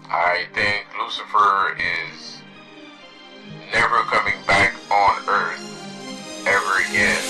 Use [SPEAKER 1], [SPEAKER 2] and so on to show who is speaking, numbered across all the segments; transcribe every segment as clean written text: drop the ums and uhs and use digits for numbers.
[SPEAKER 1] I think Lucifer is never coming back on Earth ever again.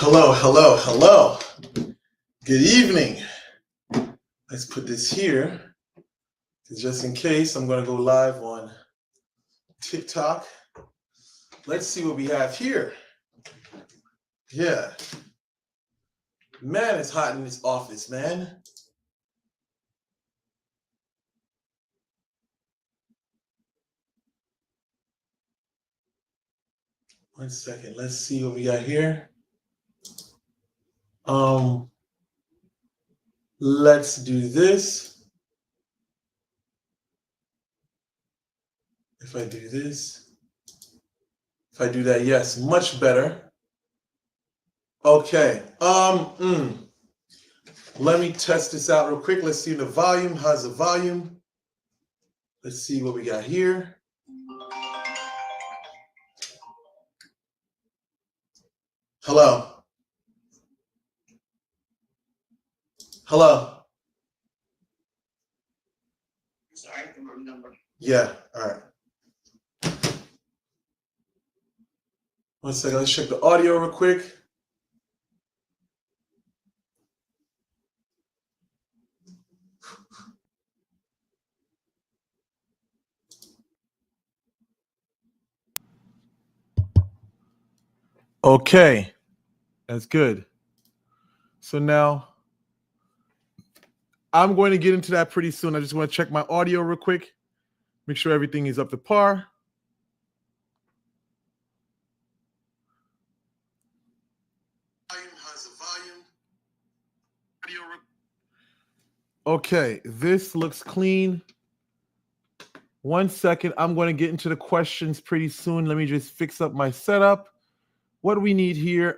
[SPEAKER 2] Hello, hello, hello. Good evening. Let's put this here, because just in case, I'm going to go live on TikTok let's see what we have here. Yeah. Man, it's hot in this office, man. One second. Let's see what we got here. Let's do this. If I do this, if I do that, yes, much better. Okay. Let me test this out real quick. Let's see the volume. How's the volume? Let's see what we got here. Hello. Hello. Sorry, the wrong number. Yeah, all right. One second, let's check the audio real quick. Okay, that's good. So now I'm going to get into that pretty soon. I just want to check my audio real quick, make sure everything is up to par. How's the volume? Okay, this looks clean. 1 second, I'm going to get into the questions pretty soon. Let me just fix up my setup. What do we need here?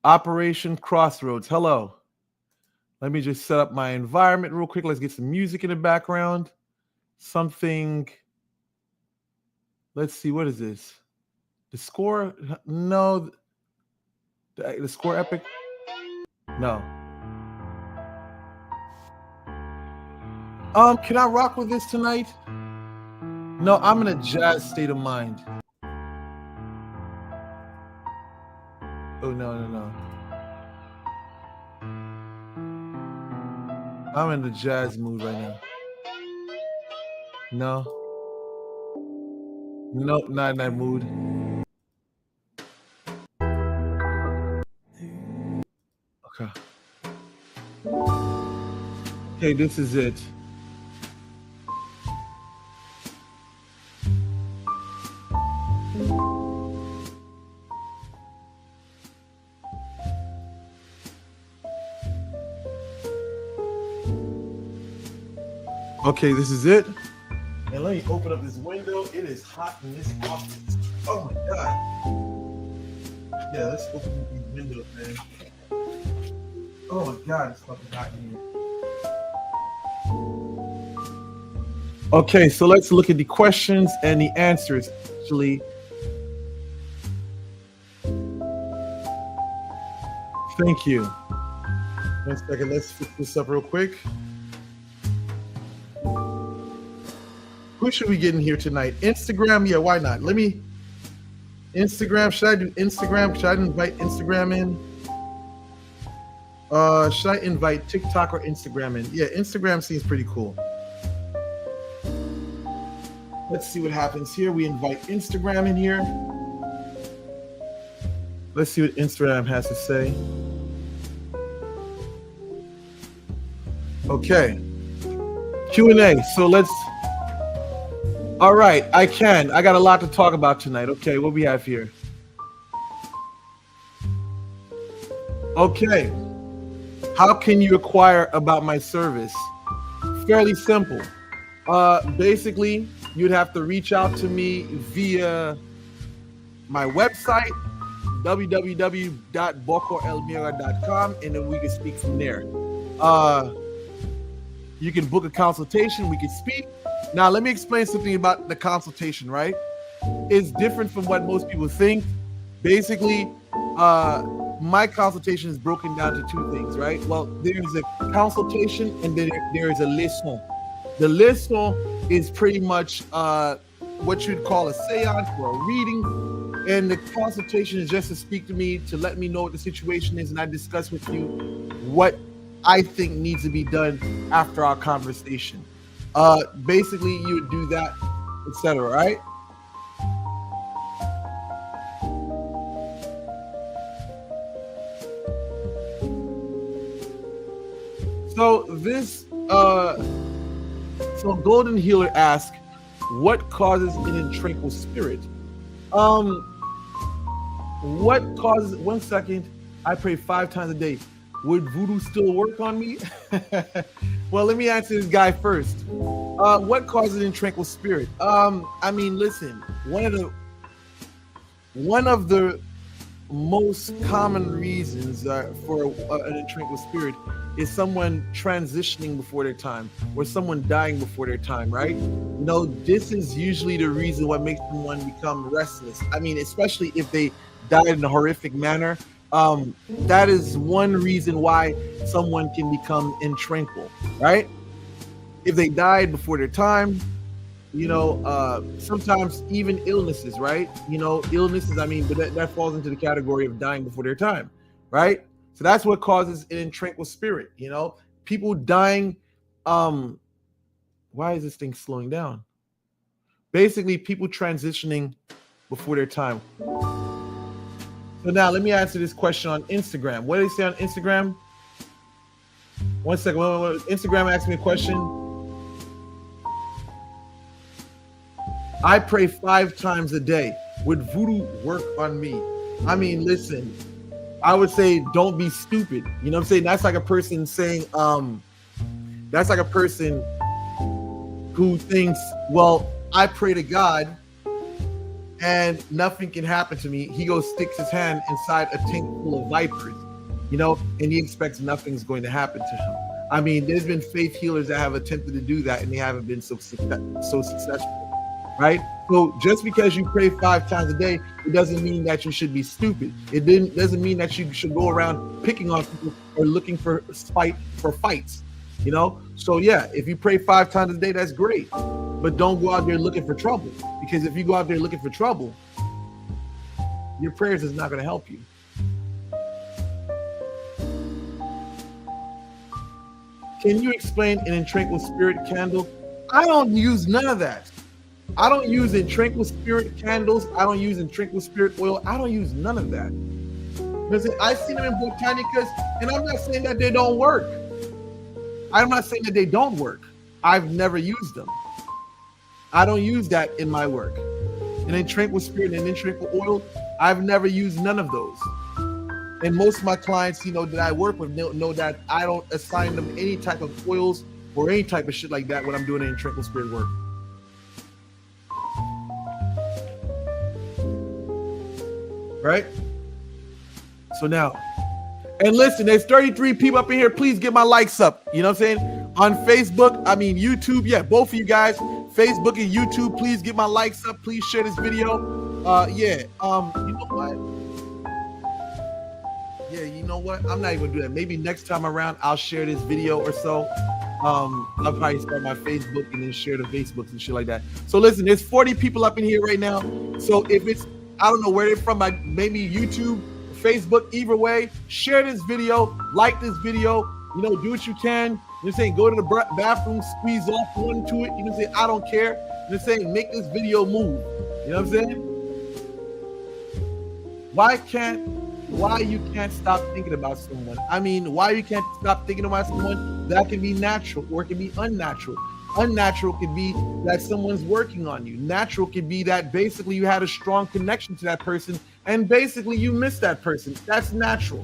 [SPEAKER 2] Operation Crossroads. Hello. Let me just set up my environment real quick. Let's get some music in the background. Something. Let's see. What is this? The score? No. The score epic? No. Can I rock with this tonight? No, I'm in a jazz state of mind. Oh, no. I'm in the jazz mood right now. No. Nope, not in that mood. Okay. Okay, this is it. Okay, this is it. And let me open up this window. It is hot in this office. Oh my God. Yeah, let's open up these windows, man. Oh my God, it's fucking hot in here. Okay, so let's look at the questions and the answers. Actually, thank you. 1 second, let's fix this up real quick. Who should we get in here tonight? Instagram? Yeah, why not? Instagram. Should I do Instagram? Should I invite Instagram in? Should I invite TikTok or Instagram in? Yeah, Instagram seems pretty cool. Let's see what happens here. We invite Instagram in here. Let's see what Instagram has to say. Okay. Q&A. So let's... All right, I got a lot to talk about tonight. Okay, what we have here? Okay. How can you acquire about my service? Fairly simple. Basically, you'd have to reach out to me via my website, www.bocoelmira.com, and then we can speak from there. You can book a consultation, we can speak. Now, let me explain something about the consultation, right? It's different from what most people think. Basically, my consultation is broken down to two things, right? Well, there's a consultation and then there is a leçon. The leçon is pretty much what you'd call a seance or a reading. And the consultation is just to speak to me, to let me know what the situation is, and I discuss with you what I think needs to be done after our conversation. Basically, you would do that. etc. Right? So this so Golden Healer asks, what causes an intranquil spirit? What causes, 1 second, I pray 5 times a day. Would voodoo still work on me? Well, let me answer this guy first. What causes an intranquil spirit? I mean, listen, one of the most common reasons for an intranquil spirit is someone transitioning before their time or someone dying before their time, right? You know, this is usually the reason what makes someone become restless. I mean, especially if they died in a horrific manner. That is one reason why someone can become intranquil, right? If they died before their time, you know, sometimes even illnesses, right? You know, illnesses, I mean, but that falls into the category of dying before their time, right? So that's what causes an intranquil spirit, you know, people dying. Why is this thing slowing down? Basically, people transitioning before their time. So now let me answer this question on Instagram. What did they say on Instagram? 1 second. Instagram asked me a question. I pray 5 times a day. Would voodoo work on me? I mean, listen, I would say don't be stupid. You know what I'm saying? That's like a person saying, that's like a person who thinks, well, I pray to God and nothing can happen to me. He goes, sticks his hand inside a tank full of vipers, you know, and he expects nothing's going to happen to him. I mean, there's been faith healers that have attempted to do that and they haven't been so successful. Right? So just because you pray 5 times a day, it doesn't mean that you should be stupid. It doesn't mean that you should go around picking on people or looking for fights, you know? So yeah, if you pray 5 times a day, that's great. But don't go out there looking for trouble, because if you go out there looking for trouble, your prayers is not going to help you. Can you explain an intranquil spirit candle? I don't use none of that. I don't use intranquil spirit candles. I don't use intranquil spirit oil. I don't use none of that. Because I've seen them in Botanicas, and I'm not saying that they don't work. I'm not saying that they don't work. I've never used them. I don't use that in my work. An intranquil spirit and an intranquil oil, I've never used none of those. And most of my clients, you know, that I work with know that I don't assign them any type of oils or any type of shit like that when I'm doing an intranquil spirit work. Right? So now, and listen, there's 33 people up in here. Please get my likes up. You know what I'm saying? On Facebook, I mean YouTube, yeah, both of you guys, Facebook and YouTube, please get my likes up. Please share this video. You know what? Yeah, you know what? I'm not even gonna do that. Maybe next time around, I'll share this video or so. I'll probably start my Facebook and then share the Facebooks and shit like that. So listen, there's 40 people up in here right now. So if it's, I don't know where they're from, maybe YouTube, Facebook, either way, share this video, like this video, you know, do what you can. You know what I'm saying? Go to the bathroom, squeeze off one to it. You know what I'm saying? I don't care. You know what I'm saying? Make this video move. You know what I'm saying? Why you can't stop thinking about someone? I mean, why you can't stop thinking about someone? That can be natural or it can be unnatural. Unnatural could be that someone's working on you. Natural could be that basically you had a strong connection to that person and basically you miss that person. That's natural.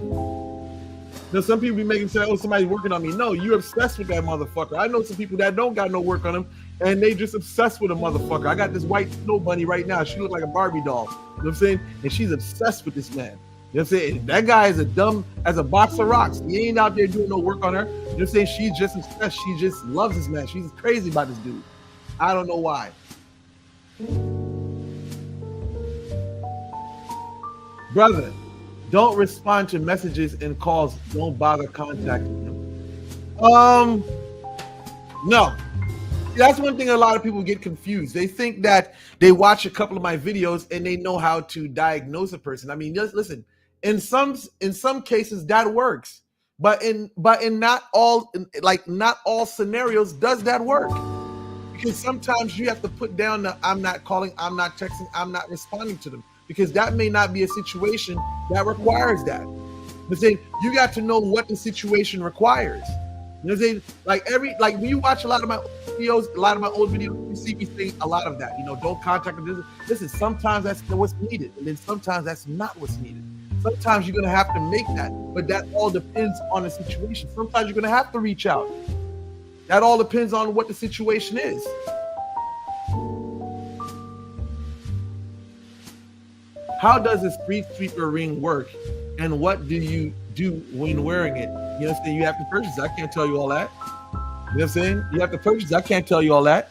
[SPEAKER 2] Now, some people be making say, oh, somebody's working on me. No, you're obsessed with that motherfucker. I know some people that don't got no work on them and they just obsessed with a motherfucker. I got this white snow bunny right now. She look like a Barbie doll. You know what I'm saying? And she's obsessed with this man. You know what I'm saying? That guy is dumb as a box of rocks. He ain't out there doing no work on her. You know what I'm saying? She's just obsessed. She just loves this man. She's crazy about this dude. I don't know why. Brother, don't respond to messages and calls. Don't bother contacting him. No. That's one thing a lot of people get confused. They think that they watch a couple of my videos and they know how to diagnose a person. I mean, just listen. In some cases that works, but in not all scenarios does that work, Because sometimes you have to put down the I'm not calling, I'm not texting, I'm not responding to them. Because that may not be a situation that requires that. But then you got to know what the situation requires. You know what I'm saying? Like when you watch a lot of my videos, you see me saying a lot of that. You know, don't contact them. Listen, sometimes that's what's needed, and then sometimes that's not what's needed. Sometimes you're gonna have to make that, but that all depends on the situation. Sometimes you're gonna have to reach out. That all depends on what the situation is. How does a street sweeper ring work, and what do you do when wearing it? You know what I'm saying? You have to purchase it. I can't tell you all that. You know what I'm saying? You have to purchase it. I can't tell you all that.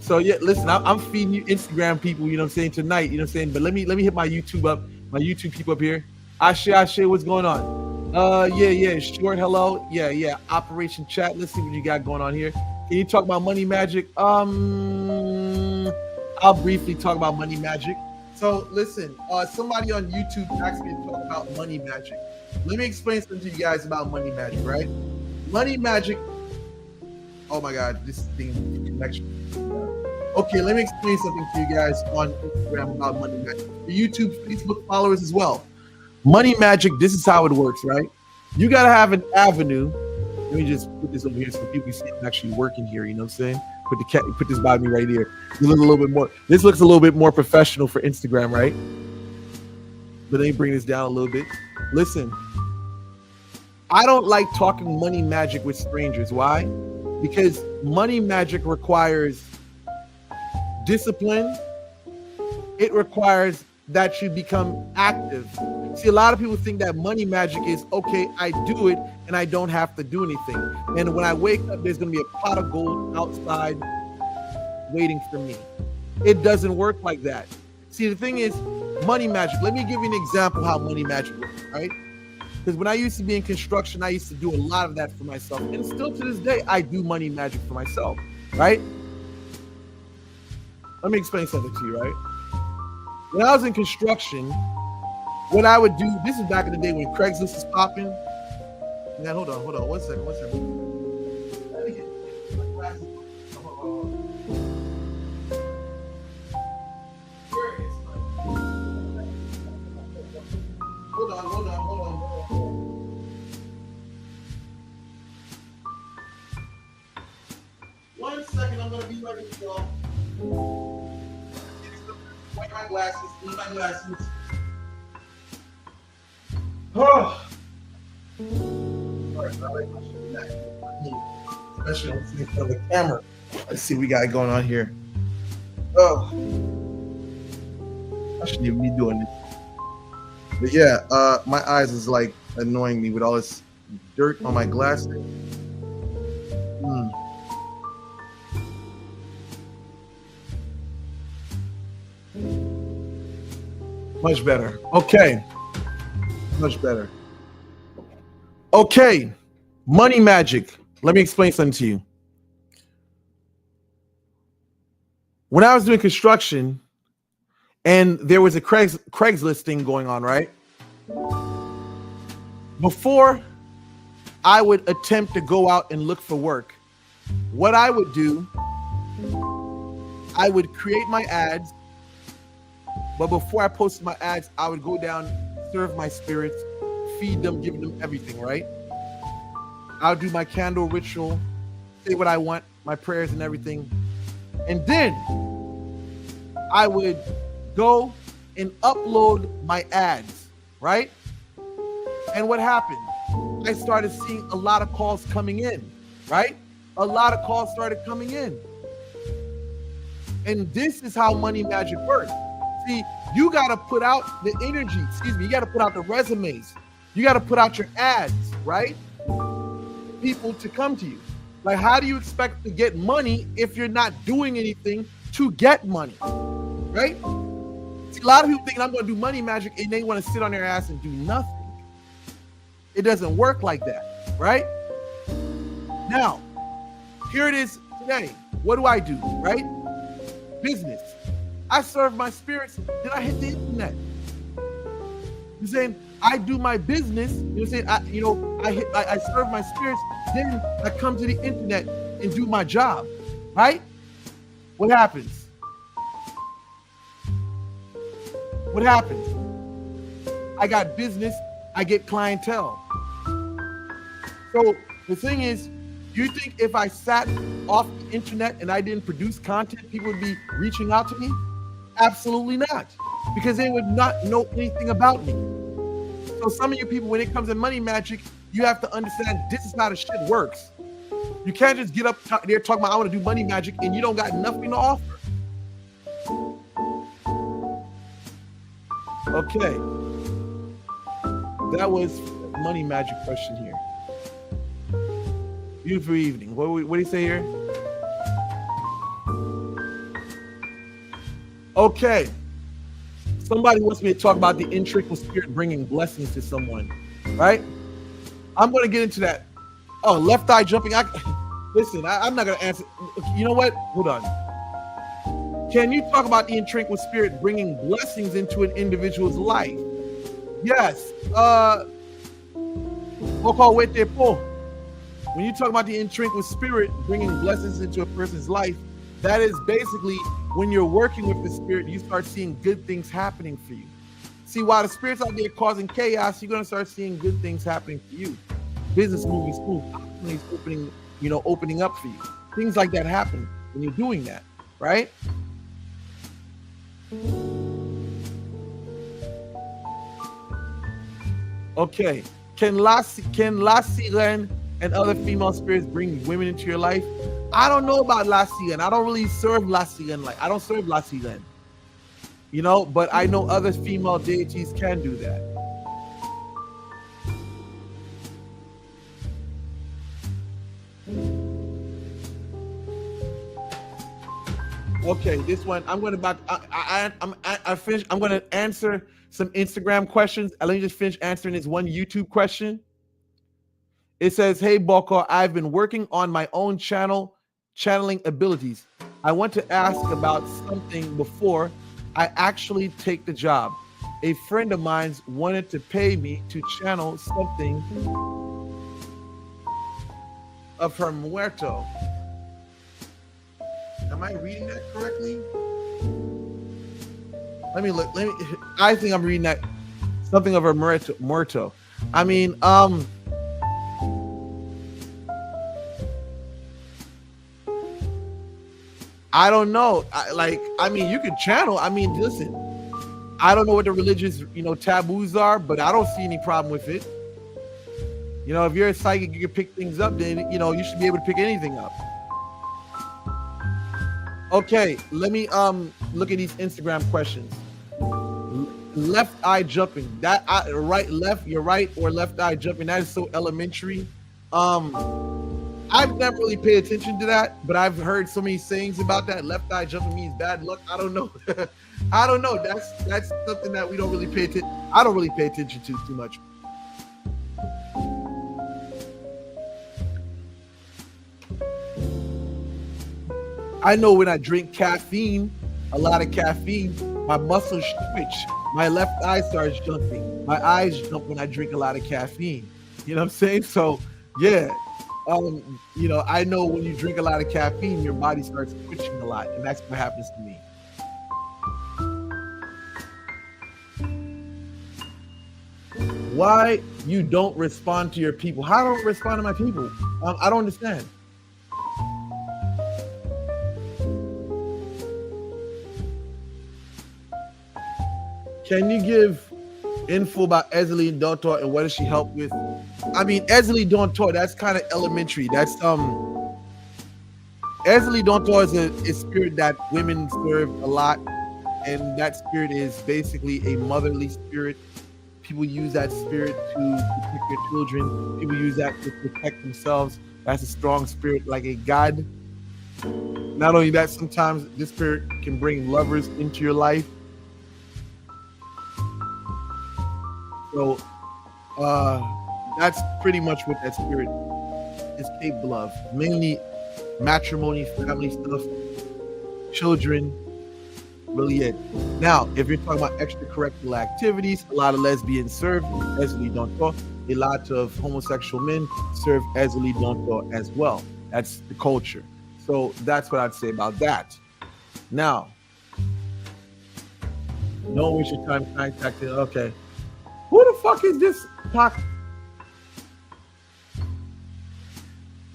[SPEAKER 2] So yeah, listen, I'm feeding you Instagram people, you know what I'm saying, tonight, you know what I'm saying? But let me hit my YouTube people up here. Ashe, what's going on? Yeah, short hello. Yeah. Operation chat. Let's see what you got going on here. Can you talk about money magic? I'll briefly talk about money magic. So listen, somebody on YouTube asked me to talk about money magic. Let me explain something to you guys about money magic, right? Money magic. Oh my God, this thing connection. Okay, let me explain something to you guys on Instagram about money magic. For YouTube, Facebook followers as well. Money magic, this is how it works, right? You gotta have an avenue. Let me just put this over here so people see I'm actually working here, you know what I'm saying? Put this by me right here. This looks a little bit more professional for Instagram, right? But let me bring this down a little bit. Listen, I don't like talking money magic with strangers. Why? Because money magic requires discipline. It requires that you become active. See, a lot of people think that money magic is, okay, I do it and I don't have to do anything. And when I wake up, there's going to be a pot of gold outside waiting for me. It doesn't work like that. See, the thing is, money magic. Let me give you an example how money magic works, right? Because when I used to be in construction, I used to do a lot of that for myself. And still to this day, I do money magic for myself, right? Let me explain something to you, right? When I was in construction, what I would do, this is back in the day when Craigslist was popping. Now, hold on, one second. Let me get my glasses. Hold on. One second, I'm gonna be ready to go. Wipe my glasses, need my glasses. Oh. Sorry, I like my shit back. Especially on the camera. Let's see what we got going on here. Oh. I shouldn't even be doing this. But yeah, my eyes is like annoying me with all this dirt on my glasses. Much better. Okay. Much better. Okay. Money magic. Let me explain something to you. When I was doing construction and there was a Craigslist thing going on, right? Before I would attempt to go out and look for work, what I would do, I would create my ads. But before I posted my ads, I would go down, serve my spirits, feed them, give them everything, right? I'll do my candle ritual, say what I want, my prayers and everything. And then I would go and upload my ads, right? And what happened? I started seeing a lot of calls coming in, right? A lot of calls started coming in. And this is how money magic works. See, you got to put out the energy, you got to put out the resumes. You got to put out your ads, right? People to come to you. Like, how do you expect to get money if you're not doing anything to get money, right? See, a lot of people think I'm going to do money magic and they want to sit on their ass and do nothing. It doesn't work like that, right? Now, here it is today. What do I do, right? Business. I serve my spirits, then I hit the internet. You're saying I do my business. You're saying I serve my spirits, then I come to the internet and do my job. right? What happens? What happens? I got business, I get clientele. So the thing is, do you think if I sat off the internet and I didn't produce content, people would be reaching out to me? Absolutely not, because they would not know anything about me. So some of you people, when it comes to money magic, you have to understand this is how the shit works. You can't just get up there talking about I want to do money magic and you don't got nothing to offer. Okay, that was money magic question here. Beautiful evening. What do you say here? Okay. Somebody wants me to talk about the intrinquil spirit bringing blessings to someone, right? I'm going to get into that. Oh, left eye jumping. Listen, I'm not going to answer. You know what? Hold on. Can you talk about the intrinquil spirit bringing blessings into an individual's life? Yes. When you talk about the intrinquil spirit bringing blessings into a person's life, that is basically when you're working with the spirit, you start seeing good things happening for you. See, while the spirit's out there causing chaos, you're going to start seeing good things happening for you. Business moving smooth, opportunities opening up for you. Things like that happen when you're doing that, right? Okay. Can La Sirene and other female spirits bring women into your life? I don't know about La Sirene. I don't really serve La Sirene. Like, I don't serve La Sirene. You know, but I know other female deities can do that. Okay, this one I'm going to I'm going to answer some Instagram questions. Let me just finish answering this one YouTube question. It says, "Hey Boko, I've been working on my own channeling abilities. I want to ask about something before I actually take the job. A friend of mine wanted to pay me to channel something of her muerto." Am I reading that correctly? Let me look. I think I'm reading that something of her muerto. I mean, I don't know. I mean, you can channel. I mean, listen, I don't know what the religious, taboos are, but I don't see any problem with it. If you're a psychic, you can pick things up, then, you should be able to pick anything up. Okay, let me look at these Instagram questions. Left eye jumping. Right, left, you're right, or left eye jumping. That is so elementary. I've never really paid attention to that, but I've heard so many sayings about that. Left eye jumping means bad luck. I don't know. I don't know. That's something that we don't really pay attention. I don't really pay attention to too much. I know when I drink caffeine, a lot of caffeine, my muscles twitch. My left eye starts jumping. My eyes jump when I drink a lot of caffeine. You know what I'm saying? So, yeah. I know when you drink a lot of caffeine, your body starts twitching a lot, and that's what happens to me. Why you don't respond to your people? How do I respond to my people? I don't understand. Can you give info about Ezeli Dontor and what does she help with? I mean, Ezeli Dontor, that's kind of elementary. That's Ezeli Dontor is a spirit that women serve a lot, and that spirit is basically a motherly spirit. People use that spirit to protect their children. People use that to protect themselves. That's a strong spirit, like a god. Not only that, sometimes this spirit can bring lovers into your life. So that's pretty much what that spirit is capable of. Mainly matrimony, family stuff, children, really it. Now, if you're talking about extracurricular activities, a lot of lesbians serve Ezeli Dontor. A lot of homosexual men serve Ezeli Dontor as well. That's the culture. So that's what I'd say about that. Now, don't waste your time contacting. Okay, who the fuck is this?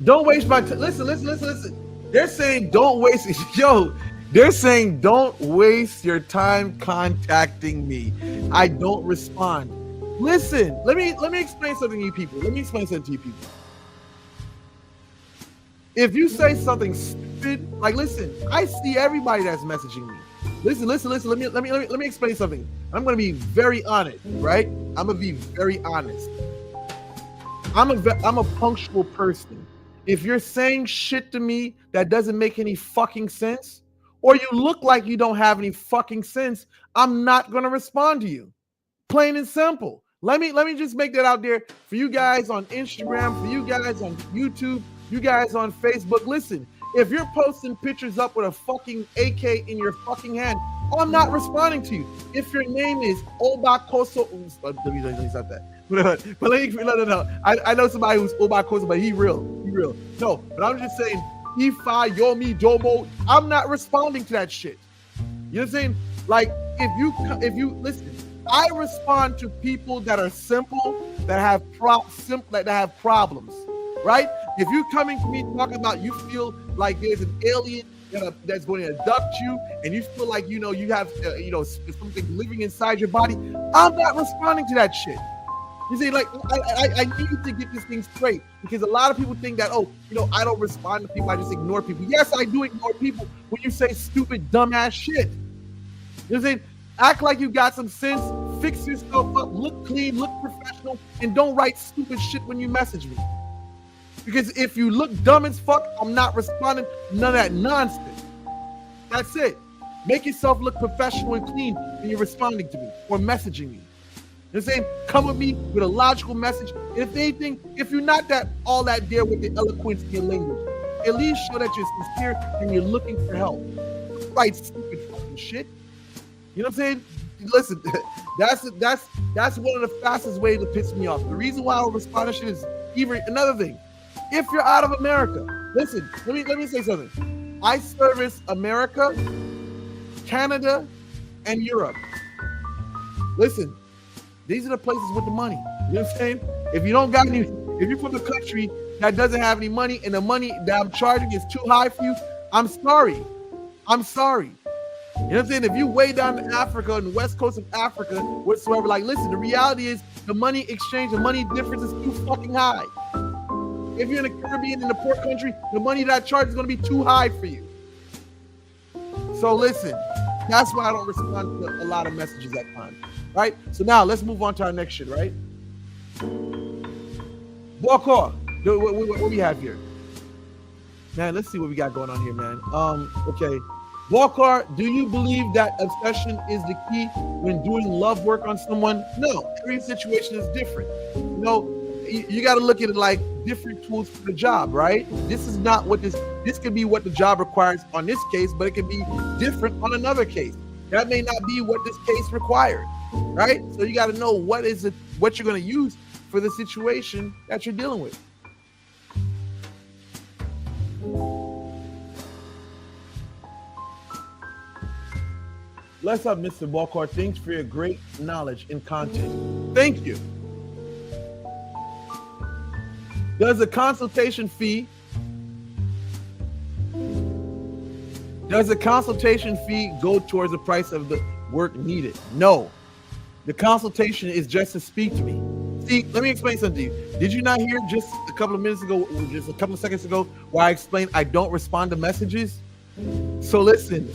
[SPEAKER 2] Don't waste my time. Listen. They're saying don't waste. Yo, they're saying don't waste your time contacting me. I don't respond. Listen, let me explain something to you people. If you say something stupid, like listen, I see everybody that's messaging me. Listen. Let me explain something. I'm gonna be very honest, right? I'm gonna be very honest. I'm a punctual person. If you're saying shit to me that doesn't make any fucking sense, or you look like you don't have any fucking sense, I'm not gonna respond to you. Plain and simple. Let me just make that out there for you guys on Instagram, for you guys on YouTube, you guys on Facebook. Listen, if you're posting pictures up with a fucking AK in your fucking hand, I'm not responding to you. If your name is Obakoso, let me stop that. But no. I know somebody who's Obakoso, but he real. No, but I'm just saying, Ifa, Yomi, Domo, I'm not responding to that shit. You know what I'm saying? Like, if you listen, I respond to people that are simple, that have problems, right? If you're coming to me talking about you feel like there's an alien that's going to abduct you, and you feel like you have something living inside your body, I'm not responding to that shit. You see, like I need to get this thing straight, because a lot of people think that I don't respond to people, I just ignore people. Yes, I do ignore people when you say stupid, dumbass shit. You know what I'm saying? Act like you got some sense, fix yourself up, look clean, look professional, and don't write stupid shit when you message me. Because if you look dumb as fuck, I'm not responding. None of that nonsense. That's it. Make yourself look professional and clean when you're responding to me or messaging me. You know what I'm saying? Come with me with a logical message. If anything, if you're not all that there with the eloquence in your language, at least show that you're sincere and you're looking for help. Don't write stupid fucking shit. You know what I'm saying? Listen, that's one of the fastest ways to piss me off. The reason why I don't respond to shit is even another thing. If you're out of America, listen, let me say something. I service America, Canada, and Europe. Listen, these are the places with the money. You know what I'm saying? If you're from a country that doesn't have any money and the money that I'm charging is too high for you, I'm sorry. You know what I'm saying? If you way down in Africa, on the west coast of Africa, whatsoever, like, listen, the reality is the money exchange, the money difference is too fucking high. If you're in the Caribbean, in the poor country, the money that I charge is going to be too high for you. So listen, that's why I don't respond to a lot of messages at times, right? So now let's move on to our next shit, right? Walker, what we have here? Man, let's see what we got going on here, man. Okay. Walker, do you believe that obsession is the key when doing love work on someone? No, every situation is different. You got to look at it like different tools for the job, right? This is not what this could be what the job requires on this case, but it could be different on another case. That may not be what this case required, right? So you got to know what you're going to use for the situation that you're dealing with. Bless up, Mr. Walker. Thanks for your great knowledge and content. Thank you. Does a consultation fee go towards the price of the work needed? No. The consultation is just to speak to me. See, let me explain something to you. Did you not hear just a couple of seconds ago, where I explained I don't respond to messages? So listen,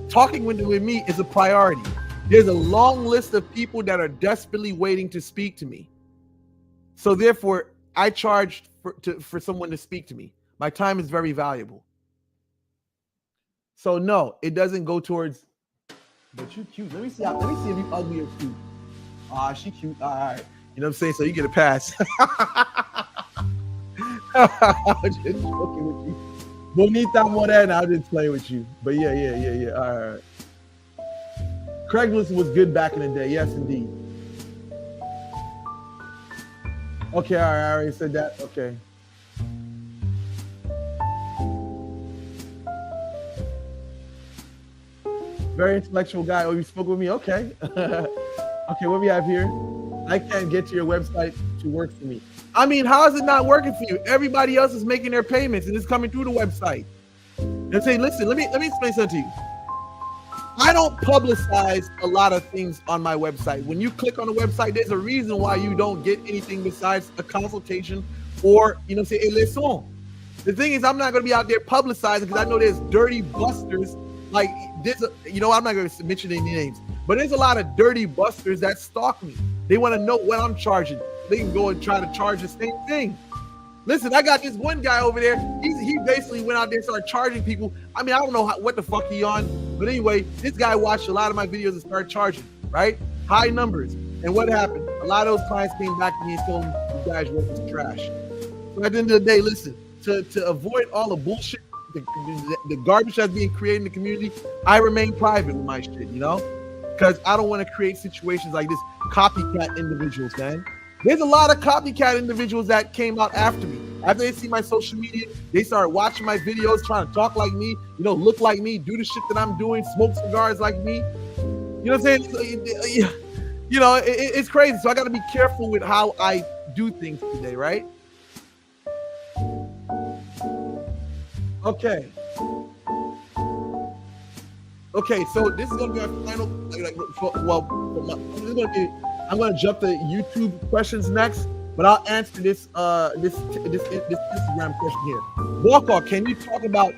[SPEAKER 2] talking with me is a priority. There's a long list of people that are desperately waiting to speak to me. So therefore, I charge for someone to speak to me. My time is very valuable. So no, it doesn't go towards. But you cute. Let me see if you ugly or cute. She cute. All right. You know what I'm saying? So you get a pass. I'm just joking with you. Bonita Morena, I'll just play with you. But yeah. All right. Craigslist was good back in the day. Yes, indeed. Okay, all right, I already said that. Okay. Very intellectual guy. Oh, you spoke with me? Okay. Okay, what we have here? I can't get to your website to work for me. I mean, how is it not working for you? Everybody else is making their payments and it's coming through the website. They're saying, listen, let me explain something to you. I don't publicize a lot of things on my website. When you click on the website, there's a reason why you don't get anything besides a consultation or, say, a leçon. The thing is, I'm not going to be out there publicizing because I know there's dirty busters. Like this, I'm not going to mention any names, but there's a lot of dirty busters that stalk me. They want to know what I'm charging. They can go and try to charge the same thing. Listen, I got this one guy over there. He basically went out there and started charging people. I mean, I don't know what the fuck he on, but anyway, this guy watched a lot of my videos and started charging, right? High numbers. And what happened? A lot of those clients came back to me and told me, you guys work is trash. So at the end of the day, listen, to avoid all the bullshit, the garbage that's being created in the community, I remain private with my shit, because I don't want to create situations like this. Copycat individuals, man. There's a lot of copycat individuals that came out after me. After they see my social media, they started watching my videos, trying to talk like me, look like me, do the shit that I'm doing, smoke cigars like me. You know what I'm saying? It's crazy. So I got to be careful with how I do things today, right? Okay. Okay, so this is gonna be our final. I'm gonna jump to YouTube questions next, but I'll answer this Instagram question here. Walker, can you talk about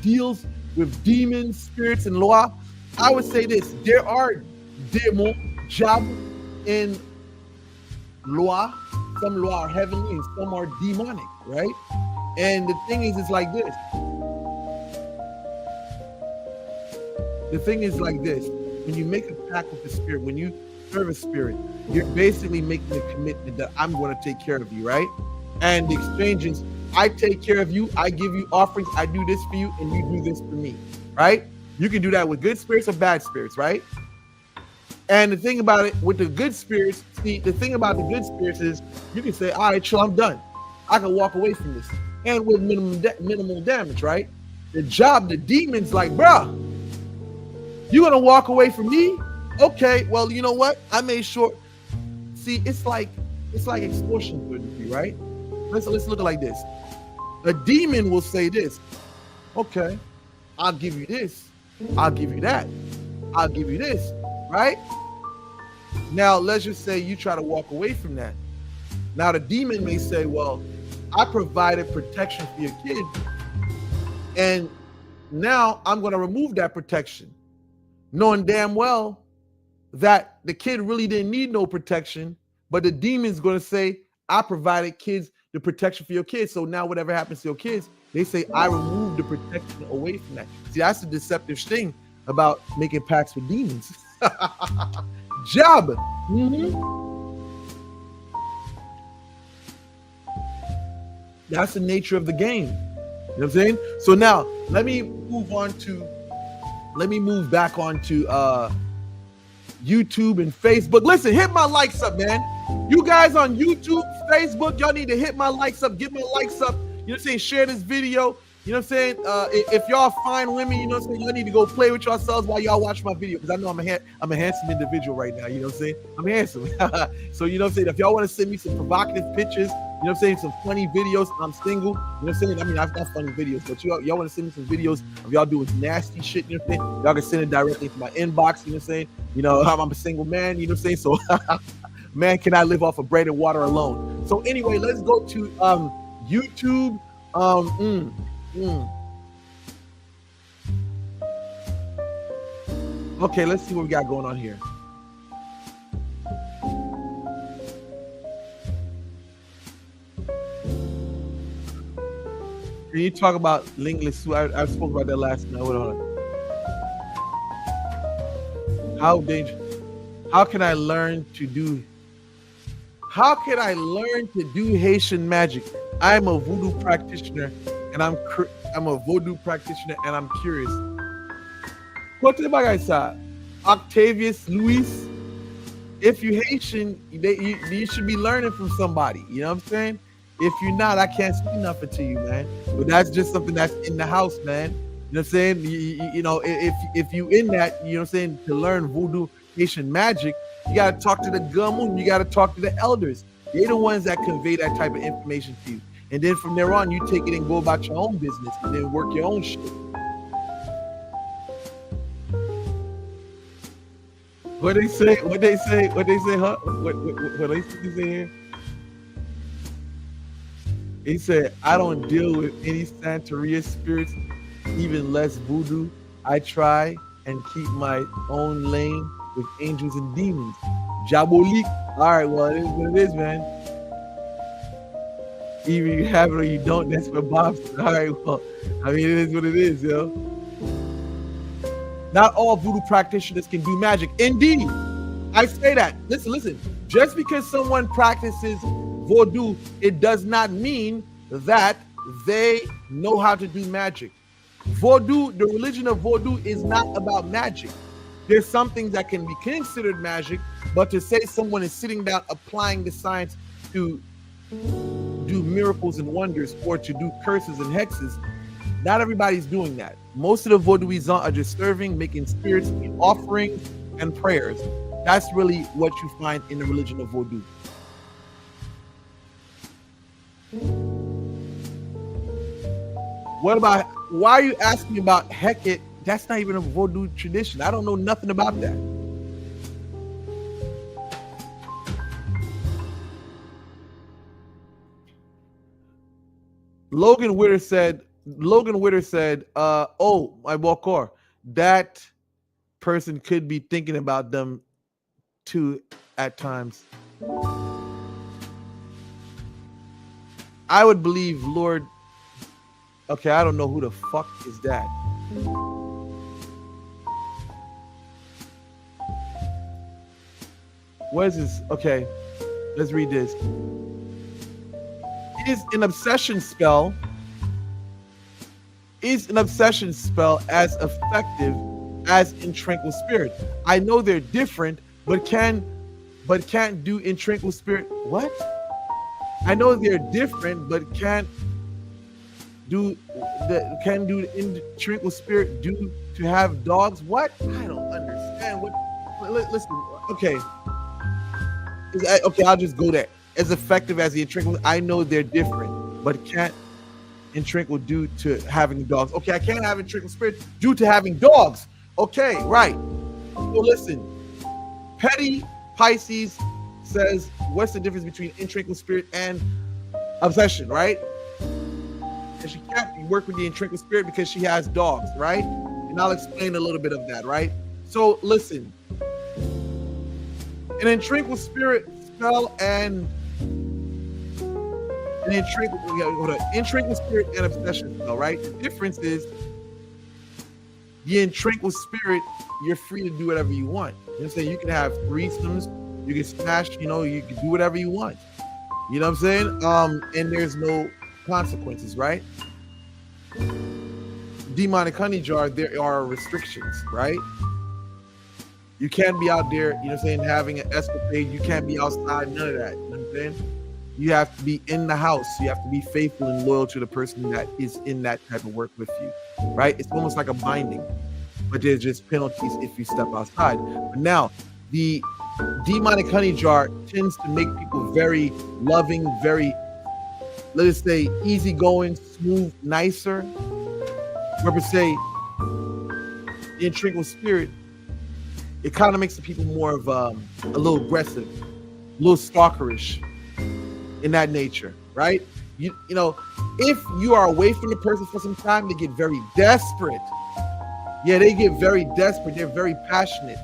[SPEAKER 2] deals with demons, spirits, and loa? I would say this: there are demons, jab, in loa. Some loa are heavenly, and some are demonic, right? And the thing is, it's like this. The thing is like this: when you make a pact with the spirit, when you serve a spirit, you're basically making a commitment that I'm going to take care of you, right? And the exchange is, I take care of you, I give you offerings, I do this for you, and you do this for me, right? You can do that with good spirits or bad spirits, right? And the thing about it, with the good spirits, the thing about the good spirits is, you can say, all right, chill, I'm done. I can walk away from this. And with minimal damage, right? The demons like, bruh, you gonna walk away from me? Okay, well, you know what? I made sure. See, it's like extortion to a degree, right? Let's look at it like this. A demon will say this. Okay, I'll give you this. I'll give you that. I'll give you this, right? Now, let's just say you try to walk away from that. Now, the demon may say, well, I provided protection for your kid, and now I'm going to remove that protection, knowing damn well that the kid really didn't need no protection, but the demon's going to say, I provided kids the protection for your kids, so now whatever happens to your kids, they say, I removed the protection away from that. See, that's the deceptive thing about making pacts with demons. Job. That's the nature of the game. You know what I'm saying? So now let me move back onto YouTube and Facebook. Listen, hit my likes up, man. You guys on YouTube, Facebook, y'all need to hit my likes up, get my likes up. You know what I'm saying? Share this video. You know what I'm saying? If y'all find women, you know what I'm saying, y'all need to go play with yourselves while y'all watch my video, because I know I'm a handsome individual right now. You know what I'm saying? I'm handsome. So you know what I'm saying? If y'all want to send me some provocative pictures, you know what I'm saying, some funny videos, I'm single. You know what I'm saying? I mean, I've got funny videos, but y'all want to send me some videos of y'all doing nasty shit, you know what I'm saying? Y'all can send it directly to my inbox, you know what I'm saying? You know, I'm a single man, you know what I'm saying? So man cannot live off of bread and water alone. So anyway, let's go to YouTube. Okay, let's see what we got going on here. Can you talk about linkless? I spoke about that last night. Hold on. How dangerous? How can I learn to do Haitian magic? I'm a voodoo practitioner, and I'm curious. Quote about guys, Octavius Luis. If you Haitian, you should be learning from somebody. You know what I'm saying? If you're not, I can't say nothing to you, man. But that's just something that's in the house, man. know what I'm saying? You know, if you in that, you know what I'm saying, to learn voodoo Haitian magic, you gotta talk to the gamun, you gotta talk to the elders. They're the ones that convey that type of information to you. And then from there on, you take it and go about your own business and then work your own shit. What they say? Huh? What they say here? He said, I don't deal with any Santeria spirits, even less voodoo. I try and keep my own lane with angels and demons. Jabolique. All right, well, it is what it is, man. Either you have it or you don't. That's what Bob said. All right, well, I mean, it is what it is, yo. Not all voodoo practitioners can do magic. Indeed, I say that. Listen. Just because someone practices voodoo, it does not mean that they know how to do magic. Voodoo, the religion of voodoo, is not about magic. There's some things that can be considered magic, but to say someone is sitting down applying the science to do miracles and wonders or to do curses and hexes, not everybody's doing that. Most of the voodooisants are just serving, making spirits offerings and prayers. That's really what you find in the religion of voodoo. What about, why are you asking about Hecate? That's not even a voodoo tradition. I don't know nothing about that. Logan Witter said, oh, my Bokor, that person could be thinking about them too at times. I would believe Lord. Okay, I don't know who the fuck is that. What is this? Okay, let's read this. Is an obsession spell as effective as Intranquil Spirit? I know they're different, but can't do Intranquil Spirit. What? I know they're different, but can't do Intranquil Spirit do to have dogs? What? I don't understand. What? Listen. Okay. Okay, I'll just go there. As effective as the Intranquil, I know they're different, but can't Intranquil due to having dogs? Okay, I can't have Intranquil Spirit due to having dogs. Okay, right. So listen, Petty Pisces says, what's the difference between Intranquil Spirit and obsession, right? And she can't work with the Intranquil Spirit because she has dogs, right? And I'll explain a little bit of that, right? So listen, an Intranquil Spirit spell and an Intranquil Spirit and obsession spell, right? The difference is the Intranquil Spirit, you're free to do whatever you want. You know what I'm saying? You can have threesomes, you can smash, you can do whatever you want. You know what I'm saying? And there's no consequences, right? Demonic honey jar, there are restrictions, right? You can't be out there, you know what I'm saying, having an escapade. You can't be outside, none of that. You know what I'm saying? You have to be in the house. You have to be faithful and loyal to the person that is in that type of work with you, right? It's almost like a binding, but there's just penalties if you step outside. But now, the demonic honey jar tends to make people very loving, very, let us say, easygoing, smooth, nicer. Where we say, the Intranquil Spirit, it kind of makes the people more of a little aggressive, a little stalkerish in that nature, right? You know, if you are away from the person for some time, they get very desperate. Yeah, they get very desperate. They're very passionate.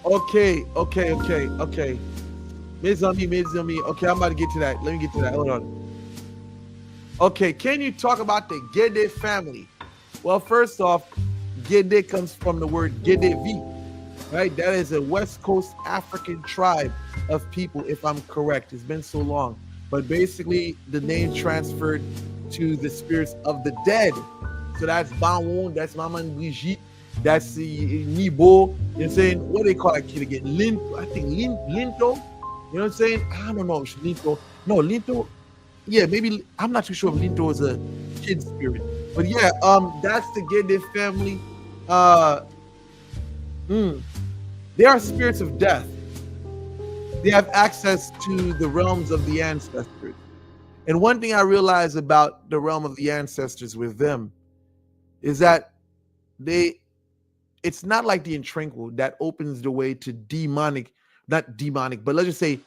[SPEAKER 2] Okay. Mizumi. Okay, I'm about to get to that. Let me get to that. Hold on. Okay, can you talk about the Gede family? Well, first off, Gede comes from the word Gedevi, right? That is a West Coast African tribe of people, if I'm correct. It's been so long. But basically, the name transferred to the spirits of the dead. So that's Bawon, that's Mama Brigitte, that's Nibo. You know what I'm saying? What do they call that kid again? I think Linto. You know what I'm saying? I don't know. Linto. No, Linto. Yeah, maybe I'm not too sure if Linto is a kid spirit. But yeah, that's the Gede family. Uh they are spirits of death. They have access to the realms of the ancestors. And one thing I realize about the realm of the ancestors with them is that it's not like the Intranquil that opens the way to demonic, not demonic, but let's just say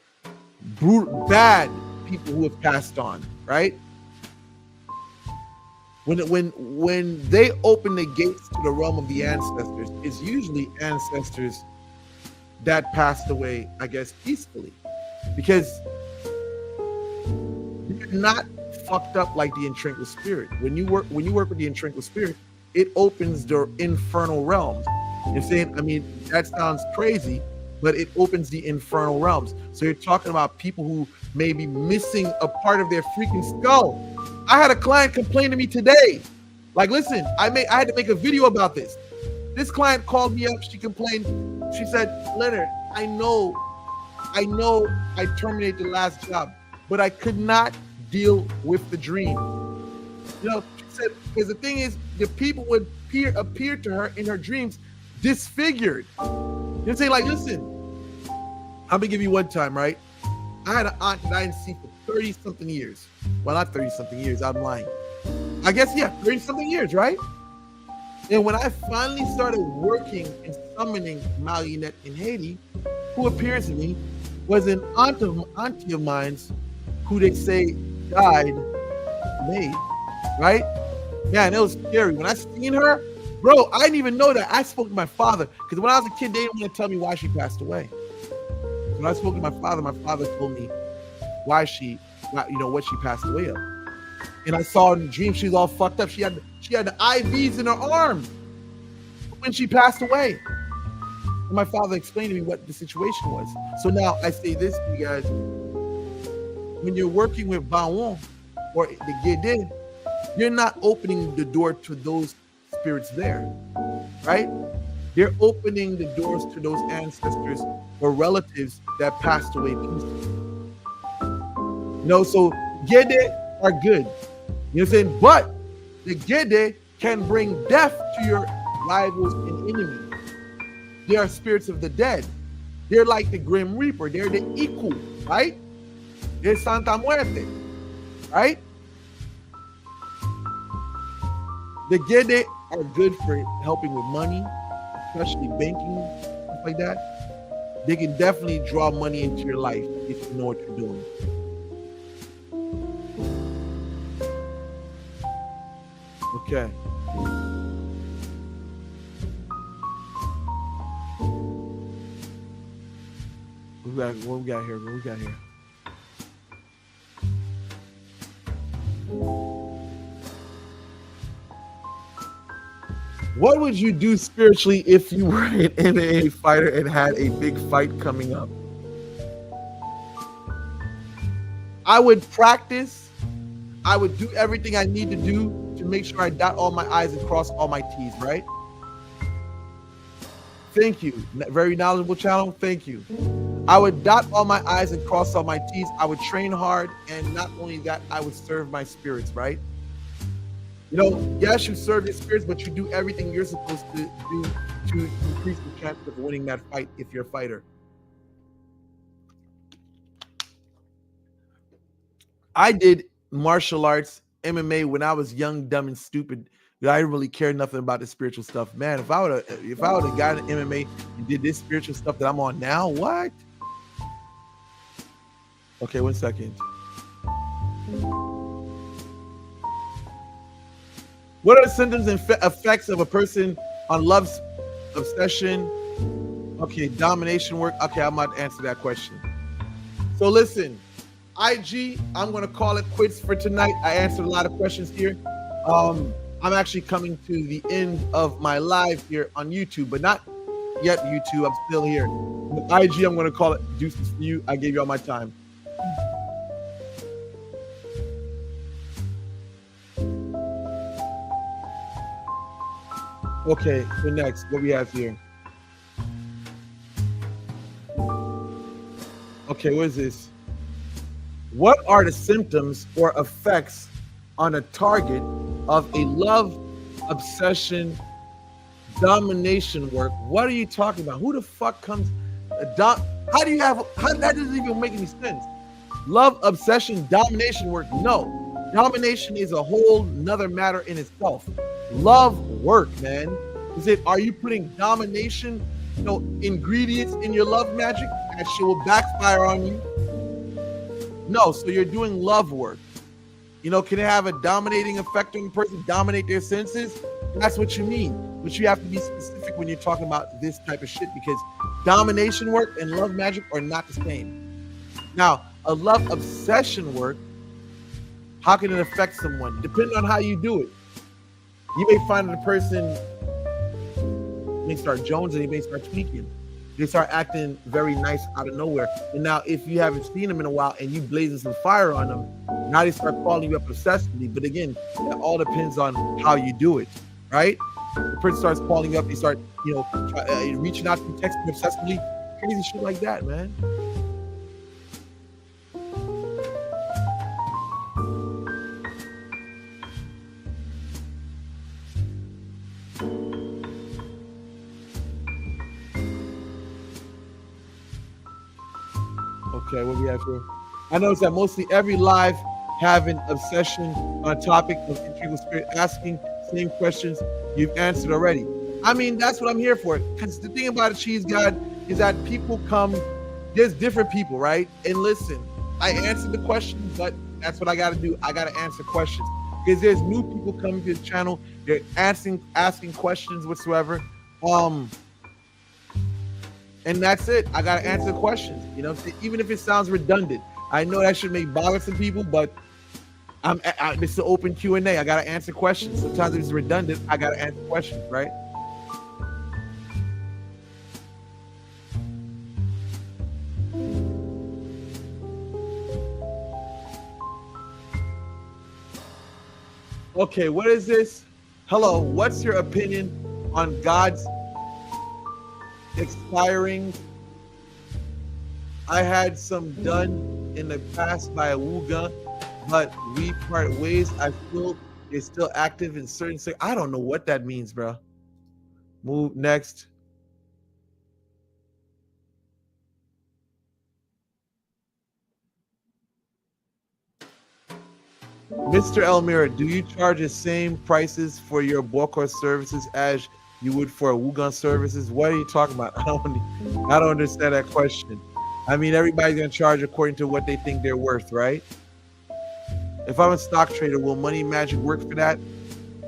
[SPEAKER 2] bad people who have passed on, right? When they open the gates to the realm of the ancestors, it's usually ancestors that passed away, I guess, peacefully, because they're not fucked up like the Intranquil spirit. When you work with the Intranquil spirit, it opens the infernal realms. You're saying, I mean, that sounds crazy, but it opens the infernal realms. So you're talking about people who may be missing a part of their freaking skull. I had a client complain to me today. Like, listen, I had to make a video about this. This client called me up. She complained. She said, Leonard, I know I terminated the last job, but I could not deal with the dream. You know, she said, because the thing is, the people would appear to her in her dreams disfigured. You're saying, like, listen, I'm gonna give you one time, right? I had an aunt that I didn't see for 30-something years. Well, not 30-something years, I'm lying. I guess, yeah, 30-something years, right? And when I finally started working and summoning Marionette in Haiti, who appears to me was an auntie of mine's who they say died May, right? Yeah, and it was scary. When I seen her, bro, I didn't even know that. I spoke to my father, because when I was a kid, they didn't want to tell me why she passed away. When I spoke to my father told me why she, what she passed away of. And I saw in the dream she was all fucked up. She had the IVs in her arms when she passed away. And my father explained to me what the situation was. So now I say this to you guys. When you're working with Bawon or the Gede, you're not opening the door to those spirits there, right? They're opening the doors to those ancestors or relatives that passed away peacefully. So Gede are good. You know what I'm saying? But the Gede can bring death to your rivals and enemies. They are spirits of the dead. They're like the Grim Reaper. They're the equal, right? They're Santa Muerte, right? The Gede are good for helping with money, especially banking, stuff like that. They can definitely draw money into your life if you know what you're doing. Okay. What we got here? What would you do spiritually if you were an MMA fighter and had a big fight coming up? I would practice. I would do everything I need to do to make sure I dot all my I's and cross all my T's, right? Thank you. Very knowledgeable channel. Thank you. I would dot all my I's and cross all my T's. I would train hard, and not only that, I would serve my spirits, right? Yes, you serve your spirits, but you do everything you're supposed to do to increase the chance of winning that fight if you're a fighter. I did martial arts, MMA when I was young, dumb, and stupid. I didn't really care nothing about the spiritual stuff. Man, if I would have gotten MMA and did this spiritual stuff that I'm on now, what? Okay, 1 second. What are the symptoms and effects of a person on love obsession? Okay, domination work. Okay, I'm about to answer that question. So listen, IG, I'm going to call it quits for tonight. I answered a lot of questions here. I'm actually coming to the end of my live here on YouTube, but not yet YouTube. I'm still here. But IG, I'm going to call it deuces for you. I gave you all my time. Okay, so next, what we have here. Okay. Okay, what is this? What are the symptoms or effects on a target of a love, obsession, domination work? What are you talking about? Who the fuck comes? How do you have? How that doesn't even make any sense. Love, obsession, domination work? No, domination is a whole nother matter in itself. Love work, man. Is it? Are you putting domination, ingredients in your love magic? That shit will backfire on you. No, so you're doing love work. Can it have a dominating effect on the person, dominate their senses? That's what you mean. But you have to be specific when you're talking about this type of shit, because domination work and love magic are not the same. Now, a love obsession work, how can it affect someone? Depending on how you do it. You may find that the person may start jonesing, they may start tweaking. They start acting very nice out of nowhere. And now, if you haven't seen them in a while and you blazing some fire on them, now they start calling you up obsessively. But again, that all depends on how you do it, right? The person starts calling you up, they start, reaching out to you, texting you obsessively, crazy shit like that, man. Okay, what we have here? I noticed that mostly every live have an obsession on a topic of Intranquil spirit, asking same questions you've answered already. I mean, that's what I'm here for. Because the thing about a cheese god is that people come, there's different people, right? And listen, I answered the question, but that's what I got to do. I got to answer questions. Because there's new people coming to the channel. They're asking questions whatsoever. And that's it. I gotta answer questions. Even if it sounds redundant. I know that should make bother some people, but it's an open Q&A. I gotta answer questions. Sometimes if it's redundant, I gotta answer questions, right? Okay, what is this? Hello, what's your opinion on God's expiring? I had some done in the past by a Wuga, but we part ways. I feel it's still active in certain. I don't know what that means, bro. Move next. Mr. Elmira, do you charge the same prices for your Bokor services as you would for a Wugan services? What are you talking about? I don't understand that question. I mean, everybody's gonna charge according to what they think they're worth, right? If I'm a stock trader, will money magic work for that?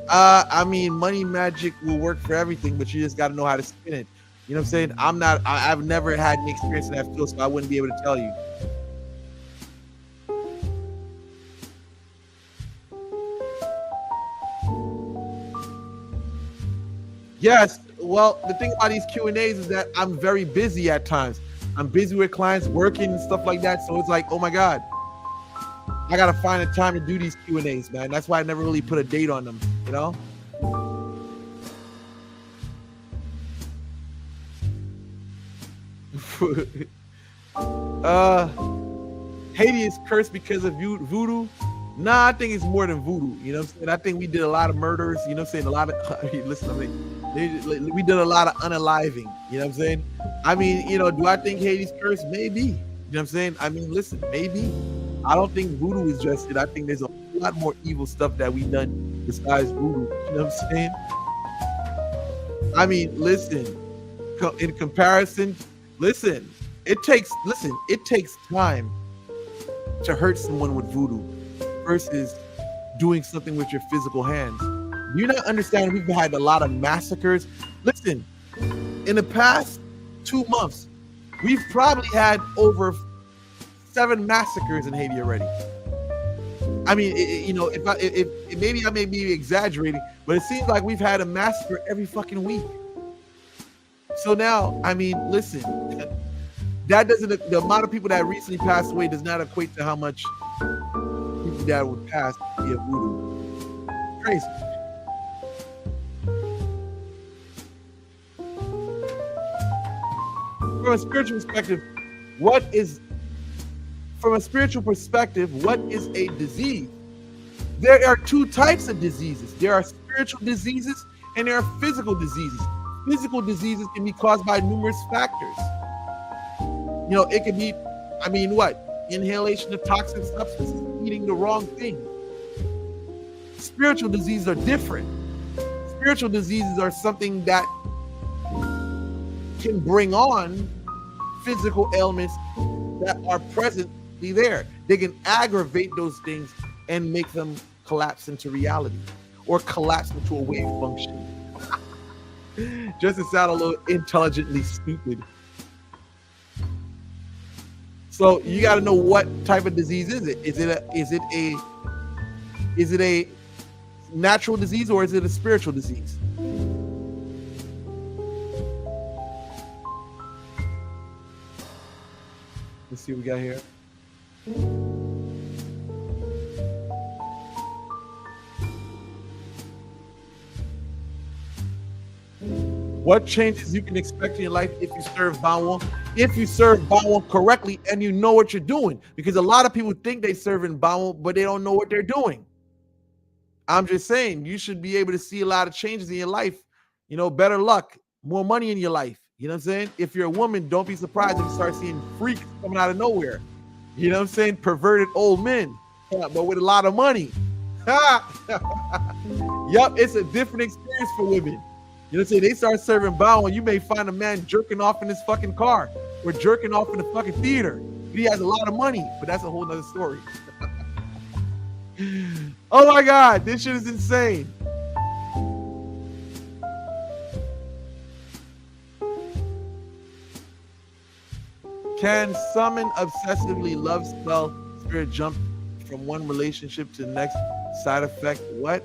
[SPEAKER 2] I mean, money magic will work for everything, but you just got to know how to spin it. You know what I'm saying? I've never had any experience in that field, so I wouldn't be able to tell you. Yes, well, the thing about these Q&As is that I'm very busy at times. I'm busy with clients, working and stuff like that, so it's like, oh my God. I gotta find a time to do these Q&As, man. That's why I never really put a date on them, Haiti is cursed because of voodoo. Nah, I think it's more than voodoo. You know what I'm saying? I think we did a lot of murders. You know what I'm saying? A lot of listen to me. We did a lot of unaliving. You know what I'm saying? I mean, do I think Haiti's cursed? Maybe. You know what I'm saying? I mean, listen, maybe. I don't think voodoo is just it. I think there's a lot more evil stuff that we've done besides voodoo. You know what I'm saying? I mean, listen. In comparison, listen. It takes time to hurt someone with voodoo versus doing something with your physical hands. Do you not understand? We've had a lot of massacres. Listen, in the past 2 months, we've probably had over 7 massacres in Haiti already. I mean, if maybe I may be exaggerating, but it seems like we've had a massacre every fucking week. So now, I mean, listen, the amount of people that recently passed away does not equate to how much people that would pass via voodoo. Crazy. From a spiritual perspective, what is from a spiritual perspective, what is a disease? There are two types of diseases. There are spiritual diseases and there are physical diseases. Physical diseases can be caused by numerous factors. You know, it could be, I mean, what? Inhalation of toxic substances, eating the wrong thing. Spiritual diseases are different. Spiritual diseases are something that can bring on physical ailments that are presently there. They can aggravate those things and make them collapse into reality or collapse into a wave function. Just to sound a little intelligently stupid. So you got to know what type of disease is it? Is it a natural disease or is it a spiritual disease? Let's see what we got here. What changes you can expect in your life if you serve Bawon? If you serve Bawon correctly and you know what you're doing. Because a lot of people think they serve in Bawon, but they don't know what they're doing. I'm just saying, you should be able to see a lot of changes in your life. You know, better luck, more money in your life. You know what I'm saying? If you're a woman, don't be surprised if you start seeing freaks coming out of nowhere. You know what I'm saying? Perverted old men, but with a lot of money. Yup, it's a different experience for women. You know what I'm saying? They start serving Bawon, you may find a man jerking off in his fucking car or jerking off in the fucking theater. He has a lot of money, but that's a whole nother story. Oh my God, this shit is insane. Can summon obsessively love spell spirit jump from one relationship to the next? Side effect, what?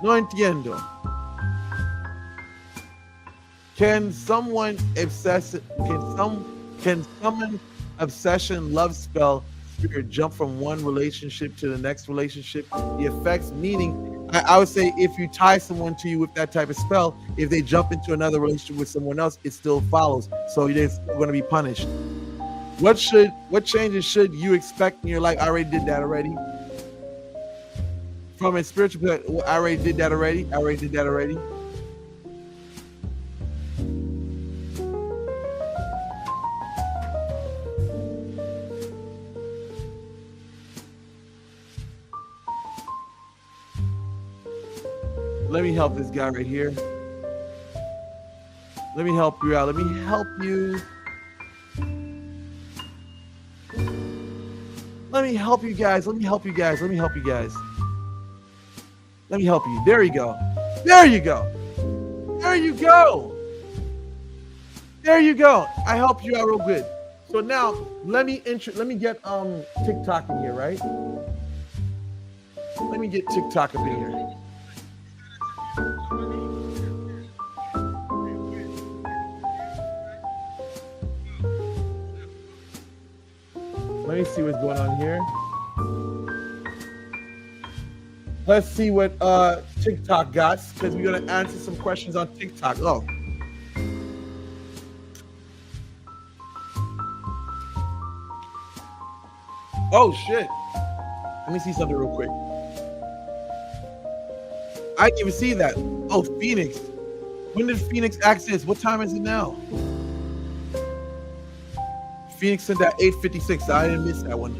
[SPEAKER 2] No entiendo. Can someone can summon obsession love spell spirit jump from one relationship to the next relationship? The effects, meaning I would say if you tie someone to you with that type of spell, if they jump into another relationship with someone else, it still follows. So they're still going to be punished. What changes should you expect in your life? I already did that already. From a spiritual perspective, I already did that already. Let me help this guy right here. Let me help you out. Let me help you. Let me help you guys. Let me help you guys. Let me help you guys. Let me help you. There you go. There you go. There you go. There you go. I helped you out real good. So now let me get TikTok in here, right? Let me get TikTok up in here. Let me see what's going on here. Let's see what TikTok got, because we're gonna answer some questions on TikTok. Oh shit. Let me see something real quick. I didn't even see that. Oh, Phoenix. When did Phoenix ask this? What time is it now? Phoenix sent that 8:56. So I didn't miss that one.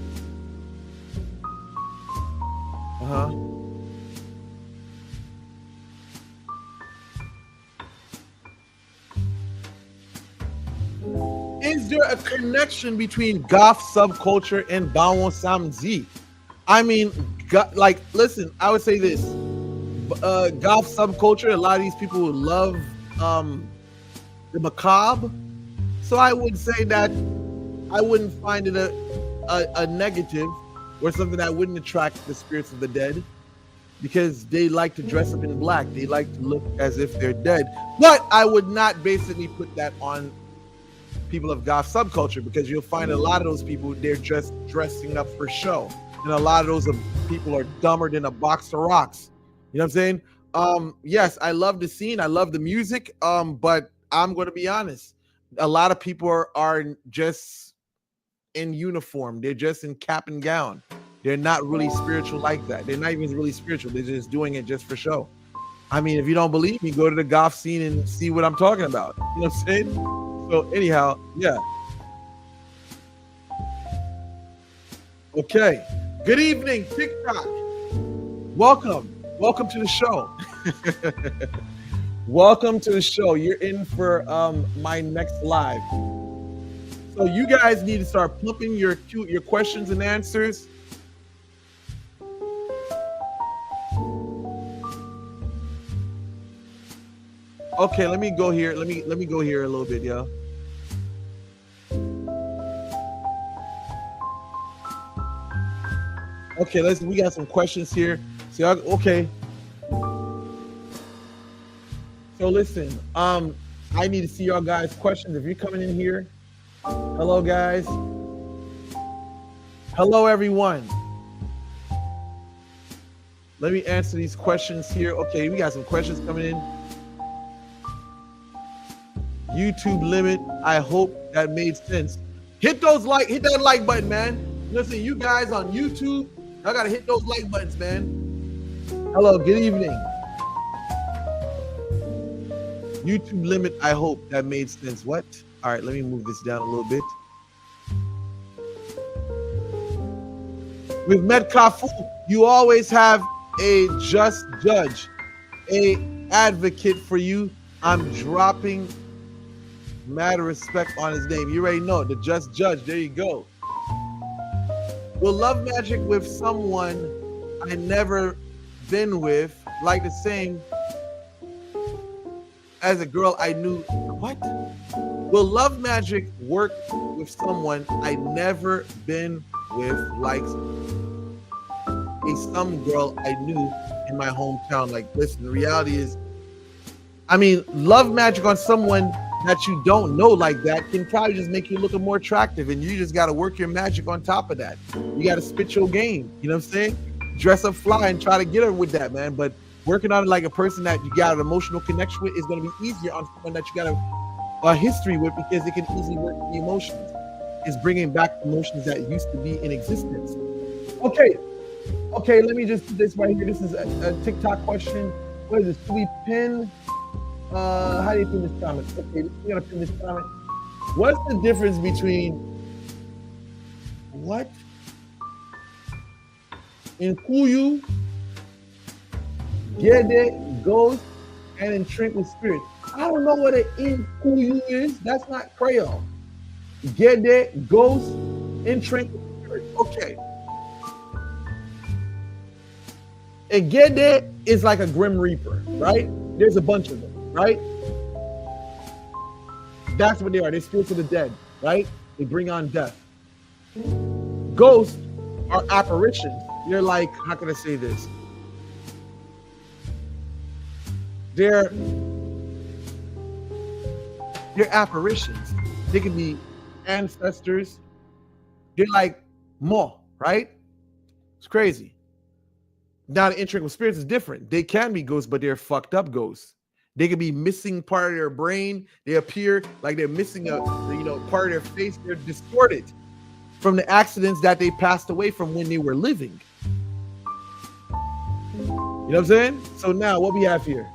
[SPEAKER 2] Is there a connection between goth subculture and Bawon Samedi? I mean, like, listen, I would say this. Goth subculture, a lot of these people love the macabre. So I would say that I wouldn't find it a negative or something that wouldn't attract the spirits of the dead, because they like to dress up in black. They like to look as if they're dead. But I would not basically put that on people of goth subculture, because you'll find a lot of those people, they're just dressing up for show. And a lot of those people are dumber than a box of rocks. You know what I'm saying? Yes, I love the scene. I love the music. But I'm going to be honest. A lot of people are just in uniform. They're just in cap and gown. They're not really spiritual like that. They're not even really spiritual. They're just doing it just for show. I mean, if you don't believe me, go to the goth scene and see what I'm talking about. You know what I'm saying? So anyhow, yeah. Okay. Good evening, TikTok. Welcome to the show. Welcome to the show. You're in for my next live. So you guys need to start pumping your questions and answers. Okay, let me go here. Let me go here a little bit, yo. Okay, we got some questions here. So okay. So listen, I need to see y'all guys' questions. If you're coming in here, hello guys. Hello everyone. Let me answer these questions here. Okay, we got some questions coming in. YouTube limit. I hope that made sense. Hit that like button, man. Listen, you guys on YouTube, y'all gotta hit those like buttons, man. Hello, good evening. YouTube limit. I hope that made sense. What? All right, let me move this down a little bit. With Medcafu, you always have a just judge, a advocate for you. I'm dropping matter of respect on his name. You already know, the just judge. There you go. Will love magic with someone I never been with, like the same as a girl I knew. What? Will love magic work with someone I never been with, like some girl I knew in my hometown? Like, listen, the reality is, I mean, love magic on someone that you don't know like that can probably just make you look more attractive, and you just got to work your magic on top of that. You got to spit your game, you know what I'm saying? Dress up fly and try to get her with that, man. But working on it like a person that you got an emotional connection with is going to be easier on someone that you got a history with, because it can easily work the emotions. It's bringing back emotions that used to be in existence. Okay, let me just do this right here. This is a TikTok question. What is this? Do we pin? How do you pin this comment? Okay, we gotta pin this comment. What's the difference between what? Inkuyu, Gede, Ghost, and Intranquil Spirit. I don't know what an Inkuyu is. That's not Creole. Gede, Ghost, Intranquil Spirit. Okay. A Gede is like a Grim Reaper, right? There's a bunch of them, right? That's what they are. They're spirits of the dead, right? They bring on death. Ghosts are apparitions. They're like, how can I say this? They're apparitions. They can be ancestors. They're like more, right? It's crazy. Now the Intranquil spirits is different. They can be ghosts, but they're fucked up ghosts. They could be missing part of their brain. They appear like they're missing a part of their face. They're distorted from the accidents that they passed away from when they were living. You know what I'm saying? So now what we have here?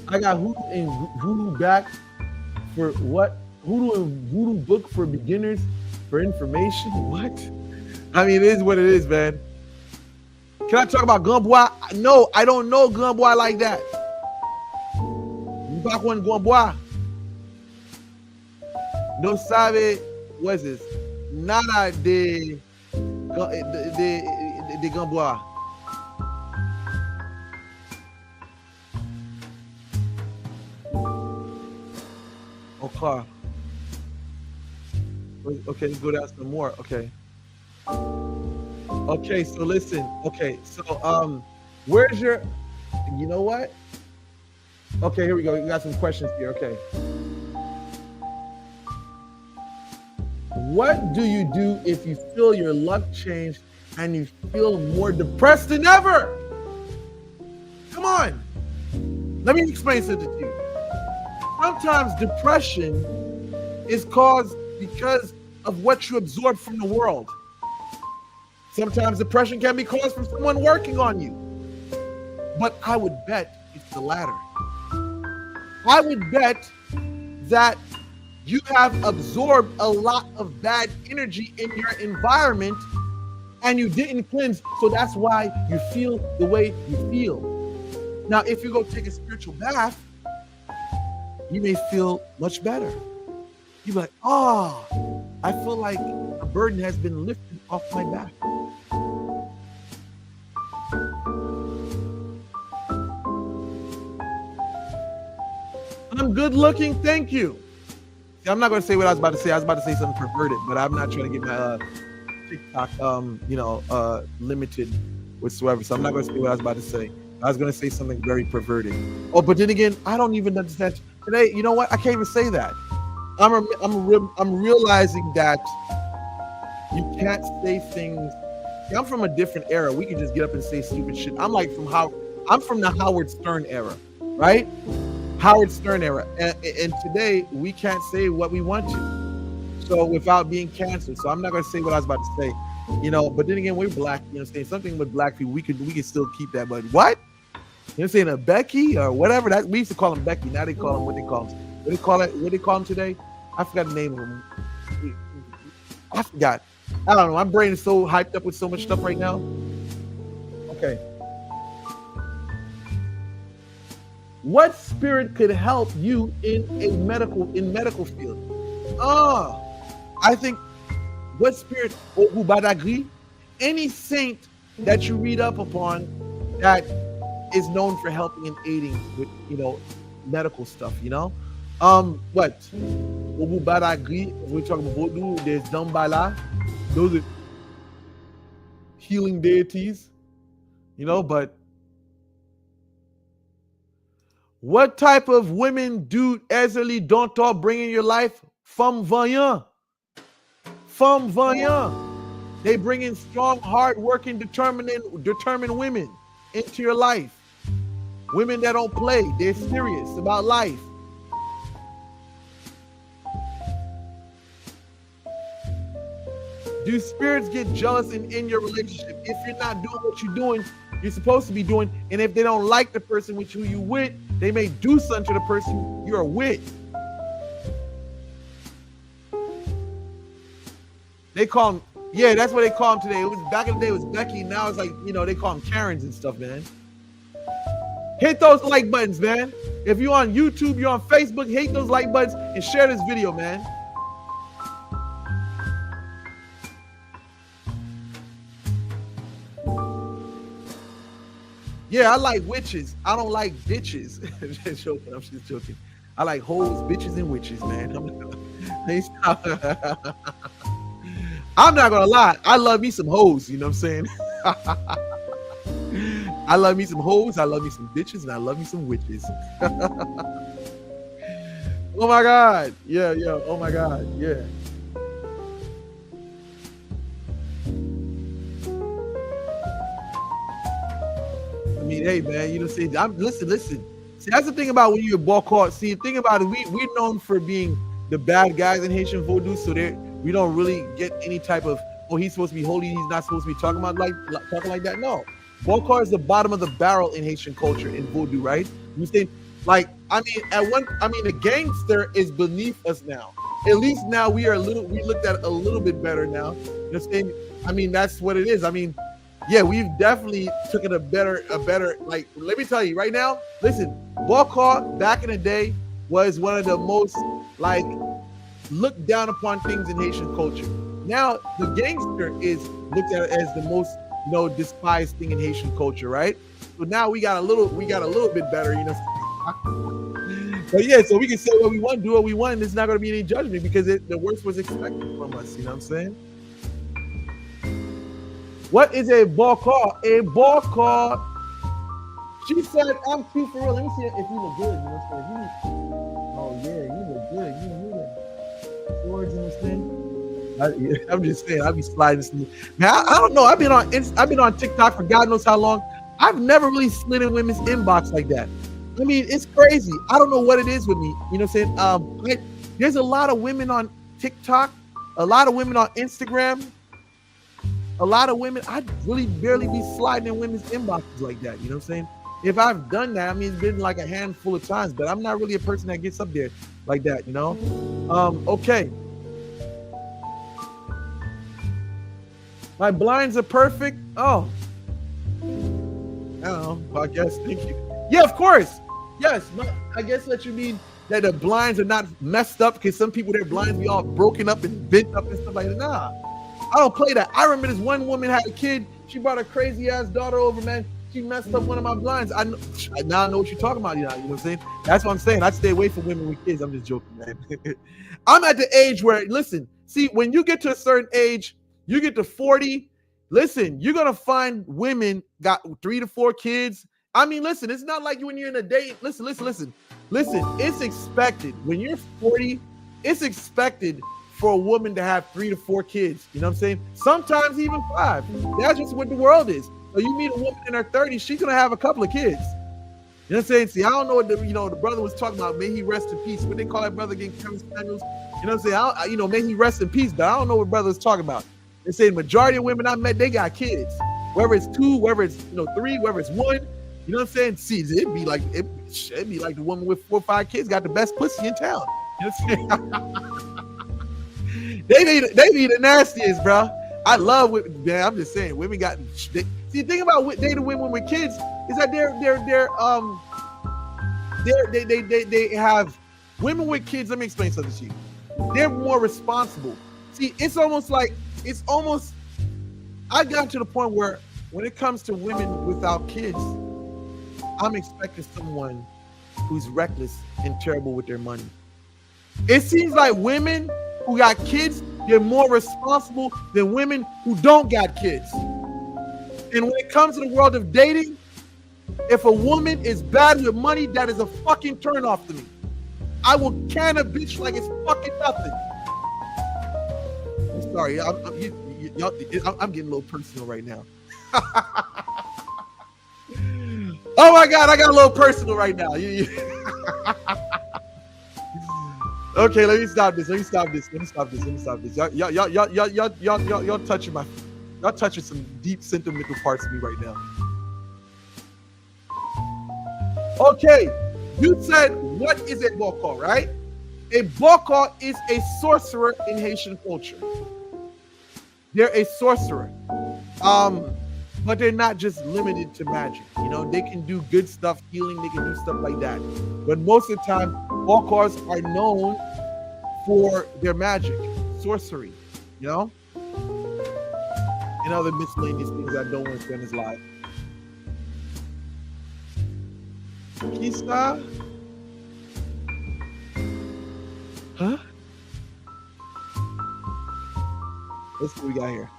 [SPEAKER 2] I got Voodoo back for what? Voodoo book for beginners for information. What? I mean, it is what it is, man. Can I talk about Gamboa? No, I don't know Gamboa like that. Back one Gamboa. No sabe, what is this? Nada de Gamboa. Okay. Okay, let's go down some more. Okay. Okay, so listen. Okay, so where's your, you know what? Okay, here we go. We got some questions here. Okay. What do you do if you feel your luck change and you feel more depressed than ever? Let me explain something to you. Sometimes depression is caused because of what you absorb from the world. Sometimes depression can be caused from someone working on you. But I would bet it's the latter. I would bet that you have absorbed a lot of bad energy in your environment and you didn't cleanse, so that's why you feel the way you feel. Now, if you go take a spiritual bath, you may feel much better. You're like, oh, I feel like a burden has been lifted off my back. I'm good looking, thank you. See, I'm not going to say what I was about to say. I was about to say something perverted, but I'm not trying to get my TikTok, limited whatsoever. So I'm not going to say what I was about to say. I was going to say something very perverted. Oh, but then again, I don't even understand. Today, you know what? I can't even say that. I'm realizing that you can't say things. I'm from a different era. We can just get up and say stupid shit. I'm from the Howard Stern era, right? Howard Stern era. And today we can't say what we want to. So without being canceled. So I'm not going to say what I was about to say. But then again, we're black. You know what I'm saying? Something with black people, we can still keep that. But what? You know what I'm saying? A Becky or whatever. That we used to call him Becky. Now they call him what they call him. What they call him today? I forgot the name of him. I forgot. I don't know. My brain is so hyped up with so much stuff right now. Okay. What spirit could help you in medical field? I think what spirit, any saint that you read up upon that is known for helping and aiding with, medical stuff, what? We're talking about voodoo, there's Dambala, those are healing deities, but what type of women do Ezeli Dontor bring in your life? Femme vaillant. They bring in strong, hard-working, determined women into your life. Women that don't play. They're serious about life. Do spirits get jealous in your relationship? If you're not doing what you're supposed to be doing, and if they don't like the person with who you with, they may do something to the person you're with. They call them, that's what they call them today. It was back in the day, it was Becky. Now it's like, they call them Karens and stuff, man. Hit those like buttons, man. If you're on YouTube, you're on Facebook, hit those like buttons and share this video, man. Yeah, I like witches. I don't like bitches. Just joking. I'm just joking. I like hoes, bitches, and witches, man. I'm not gonna lie. I love me some hoes. You know what I'm saying? I love me some hoes. I love me some bitches, and I love me some witches. Oh my God. Yeah. Oh my God. Yeah. I mean, hey man, see, listen. See, that's the thing about when you're a ball court. See, the thing about it, we're known for being the bad guys in Haitian voodoo, so we don't really get any type of, he's supposed to be holy, he's not supposed to be talking like that. No, ball court is the bottom of the barrel in Haitian culture in voodoo, right? You think, the gangster is beneath us now. At least now we looked at a little bit better now. You know what I'm saying? I mean, that's what it is. I mean, yeah, we've definitely taken a better, let me tell you right now, listen, Bawon back in the day was one of the most, looked down upon things in Haitian culture. Now, the gangster is looked at as the most, despised thing in Haitian culture, right? So now we got a little bit better, But yeah, so we can say what we want, do what we want, and there's not going to be any judgment because the worst was expected from us, you know what I'm saying? What is a Bawon? A Bawon. She said, I'm cute for real. Let me see if you look good. You know what I'm saying? Oh yeah, you look good. You look swords in this thing. I'm just saying, I'll be sliding this thing. Man, I don't know. I've been on TikTok for God knows how long. I've never really slid in women's inbox like that. I mean, it's crazy. I don't know what it is with me. You know what I'm saying? There's a lot of women on TikTok, a lot of women on Instagram, a lot of women. I really barely be sliding in women's inboxes like that. You know what I'm saying? If I've done that, I mean, it's been like a handful of times, but I'm not really a person that gets up there like that, you know? Okay. My blinds are perfect. Oh, I don't know. I guess. Thank you. Yeah, of course. Yes. I guess that you mean that the blinds are not messed up, because some people, their blinds be all broken up and bent up and stuff like that. Nah, I don't play that. I remember this one woman had a kid. She brought her crazy ass daughter over, man. She messed up one of my blinds. Now I know what you're talking about. You know what I'm saying? That's what I'm saying. I stay away from women with kids. I'm just joking, man. I'm at the age where, listen, see, when you get to a certain age, you get to 40, listen, you're going to find women got 3 to 4 kids. I mean, listen, it's not like when you're in a date. Listen, it's expected. When you're 40, it's expected for a woman to have 3 to 4 kids. You know what I'm saying? Sometimes even 5. That's just what the world is. So you meet a woman in her 30s, she's going to have a couple of kids. You know what I'm saying? See, I don't know what the brother was talking about. May he rest in peace. What they call that brother again, Kevin Samuels? You know what I'm saying? May he rest in peace, but I don't know what brother was talking about. They say the majority of women I met, they got kids. Whether it's 2, whether it's 3, whether it's 1. You know what I'm saying? See, it'd be like the woman with 4 or 5 kids got the best pussy in town. You know what I'm saying? they be the nastiest, bro. I love women, man. I'm just saying, women got. See, the thing about dating women with kids is that they have women with kids. Let me explain something to you. They're more responsible. See, I got to the point where when it comes to women without kids, I'm expecting someone who's reckless and terrible with their money. It seems like women who got kids, they're more responsible than women who don't got kids. And when it comes to the world of dating, if a woman is bad with money, that is a fucking turnoff to me. I will can a bitch like it's fucking nothing. I'm sorry, I'm getting a little personal right now. Oh my God, I got a little personal right now. Okay, let me stop this. Y'all touching some deep sentimental parts of me right now. Okay, you said, what is a boko, right? A boko is a sorcerer in Haitian culture. They're a sorcerer. But they're not just limited to magic. They can do good stuff, healing, they can do stuff like that. But most of the time, bokors are known for their magic, sorcery, and other miscellaneous things I don't want to spend his life. Kisa? Huh? Let's see what we got here.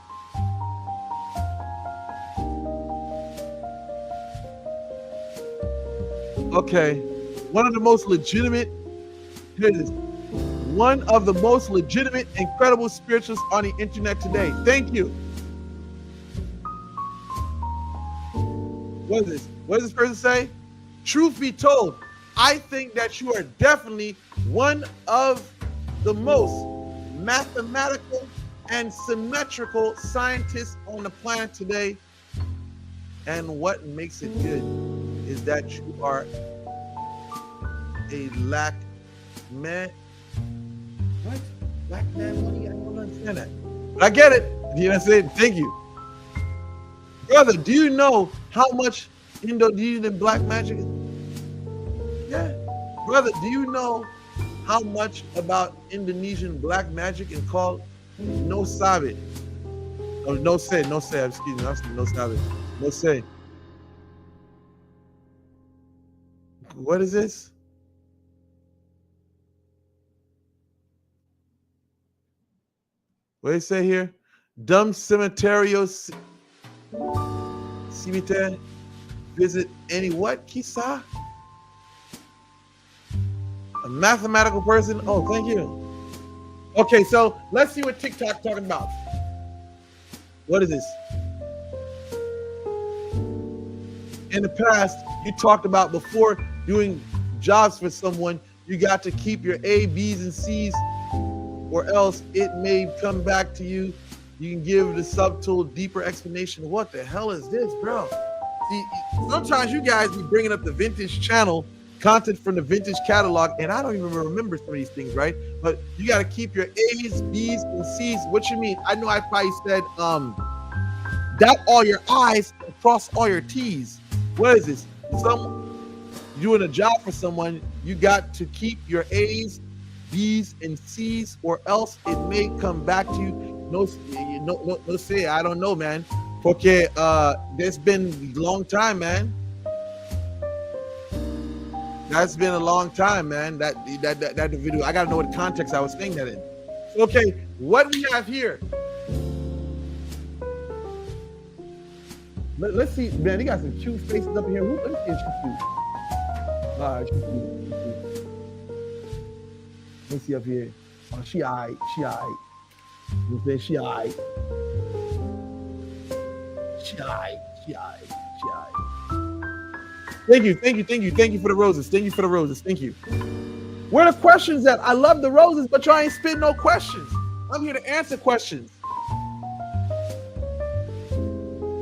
[SPEAKER 2] Okay, one of the most legitimate incredible spiritualists on the internet today. Thank you. What is this? What does this person say? Truth be told, I think that you are definitely one of the most mathematical and symmetrical scientists on the planet today. And what makes it good is that you are a black man. What? Black man money? I don't understand that. But I get it. You know what I'm saying? Thank you. Brother, do you know how much Indonesian black magic is? Yeah. Brother, do you know how much about Indonesian black magic is called no sabe? Oh, no say, excuse me, no sabe. No say. What is this? What do you say here? Dumb cementerios. Cimetière. Visit any what? Kisa? A mathematical person? Oh, thank you. Okay, so let's see what TikTok talking about. What is this? In the past, you talked about before doing jobs for someone, you got to keep your A, B's, and C's, or else it may come back to you. You can give the subtle, deeper explanation. What the hell is this, bro? See, sometimes you guys be bringing up the vintage channel, content from the vintage catalog, and I don't even remember some of these things, right? But you got to keep your A's, B's, and C's. What you mean? I know I probably said dot all your I's and cross all your T's. What is this? Doing a job for someone, you got to keep your A's, B's, and C's, or else it may come back to you. No, say, I don't know, man. Porque there's been a long time, man. That's been a long time, man. That video, I gotta know what context I was saying that in. Okay, what we have here. Let's see, man. They got some cute faces up in here. Let me see if she's cute. All right, she's cute. Let's see up here. Oh, she aight. She aight. You say she aight. She aight. She aight. She aight. Thank you for the roses. Thank you. Where are the questions at? I love the roses, but y'all ain't spitting no questions. I'm here to answer questions.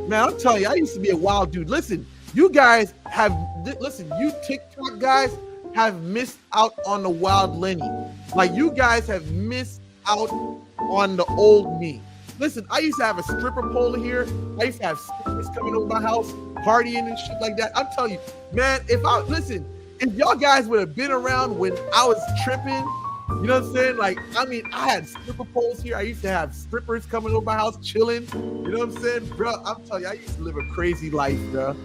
[SPEAKER 2] Man, I'm telling you, I used to be a wild dude. Listen, you guys have, you TikTok guys have missed out on the wild Lenny. Like, you guys have missed out on the old me. Listen, I used to have a stripper pole here. I used to have strippers coming over my house, partying and shit like that. I'm telling you, man, if y'all guys would have been around when I was tripping, you know what I'm saying? Like, I mean, I had stripper poles here. I used to have strippers coming over my house, chilling. You know what I'm saying? Bro, I'm telling you, I used to live a crazy life, bro.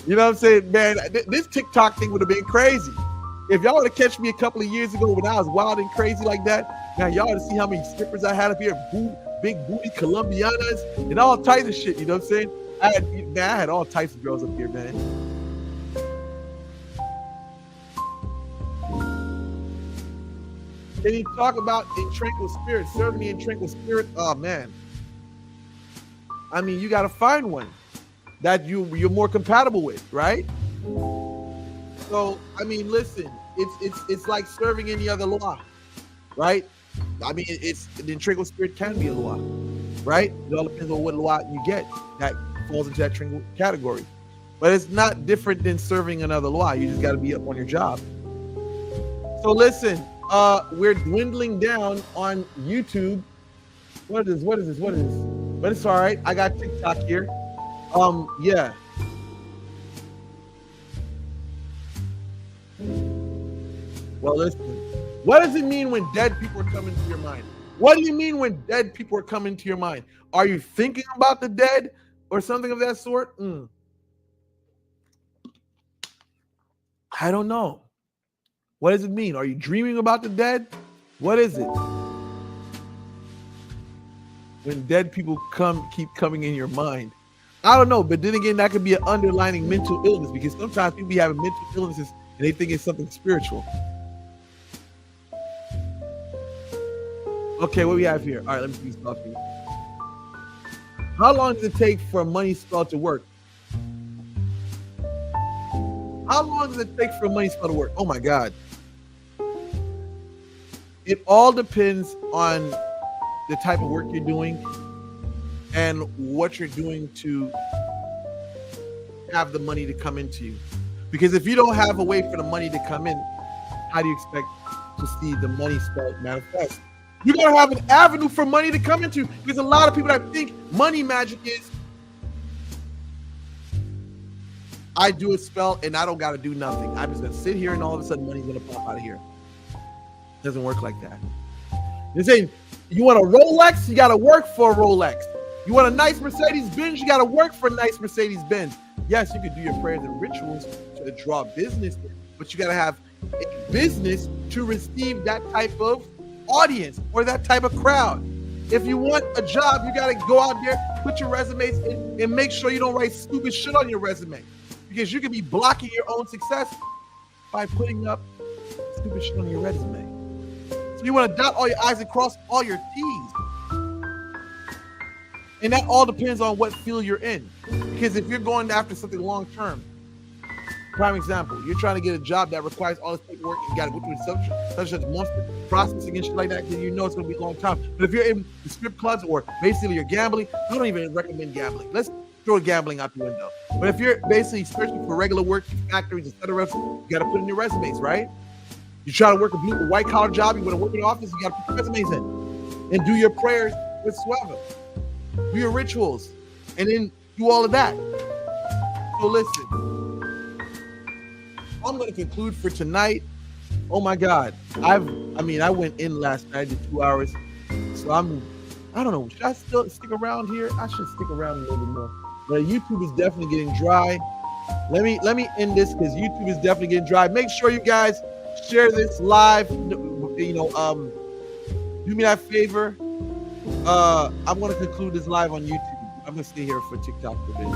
[SPEAKER 2] You know what I'm saying? Man, this TikTok thing would have been crazy. If y'all would have catch me a couple of years ago when I was wild and crazy like that, now y'all would see how many strippers I had up here, big booty Colombianas and all types of shit, you know what I'm saying? I had all types of girls up here, man. Can you talk about Intranquil spirit, serving the Intranquil spirit? Oh, man. I mean, you got to find one that you're more compatible with, right? So, I mean, listen, it's like serving any other law, right? I mean, the Intranquil spirit can be a law, right? It all depends on what law you get that falls into that Intranquil category. But it's not different than serving another law. You just got to be up on your job. So listen, we're dwindling down on YouTube. What is this? But it's all right. I got TikTok here. Yeah. Well, listen. What does it mean when dead people are coming to your mind? What do you mean when dead people are coming to your mind? Are you thinking about the dead or something of that sort? I don't know. What does it mean? Are you dreaming about the dead? What is it? When dead people keep coming in your mind. I don't know, but then again, that could be an underlying mental illness, because sometimes people be having mental illnesses and they think it's something spiritual. Okay, what we have here? All right, let me see stuff here. How long does it take for a money spell to work? How long does it take for a money spell to work? Oh my God. It all depends on the type of work you're doing and what you're doing to have the money to come into you. Because if you don't have a way for the money to come in, how do you expect to see the money spell manifest? You're going to have an avenue for money to come into, because a lot of people that think money magic is, I do a spell and I don't got to do nothing. I'm just going to sit here and all of a sudden money's going to pop out of here. It doesn't work like that. You're saying you want a Rolex, you got to work for a Rolex. You want a nice Mercedes-Benz, you got to work for a nice Mercedes-Benz. Yes, you can do your prayers and rituals to draw business, but you got to have a business to receive that type of audience or that type of crowd. If you want a job, you got to go out there, put your resumes in, and make sure you don't write stupid shit on your resume, because you can be blocking your own success by putting up stupid shit on your resume. So you want to dot all your I's and cross all your T's. And that all depends on what field you're in. Because if you're going after something long term, Prime example, you're trying to get a job that requires all this paperwork, you got to go through such as months processing and shit like that, then you know it's going to be a long time. But if you're in the strip clubs or basically you're gambling, I don't even recommend gambling. Let's throw gambling out the window. But if you're basically searching for regular work, factories, etc., you got to put in your resumes, right? You try to work a blue white collar job, you want to work in the office, you got to put your resumes in and do your prayers whatsoever. Do your rituals and then do all of that. So listen, I'm going to conclude for tonight. Oh my God. I went in last night, I did 2 hours. So I don't know. Should I still stick around here? I should stick around a little bit more. But YouTube is definitely getting dry. Let me end this because YouTube is definitely getting dry. Make sure you guys share this live. Do me that favor. I'm going to conclude this live on YouTube. I'm going to stay here for TikTok for a bit.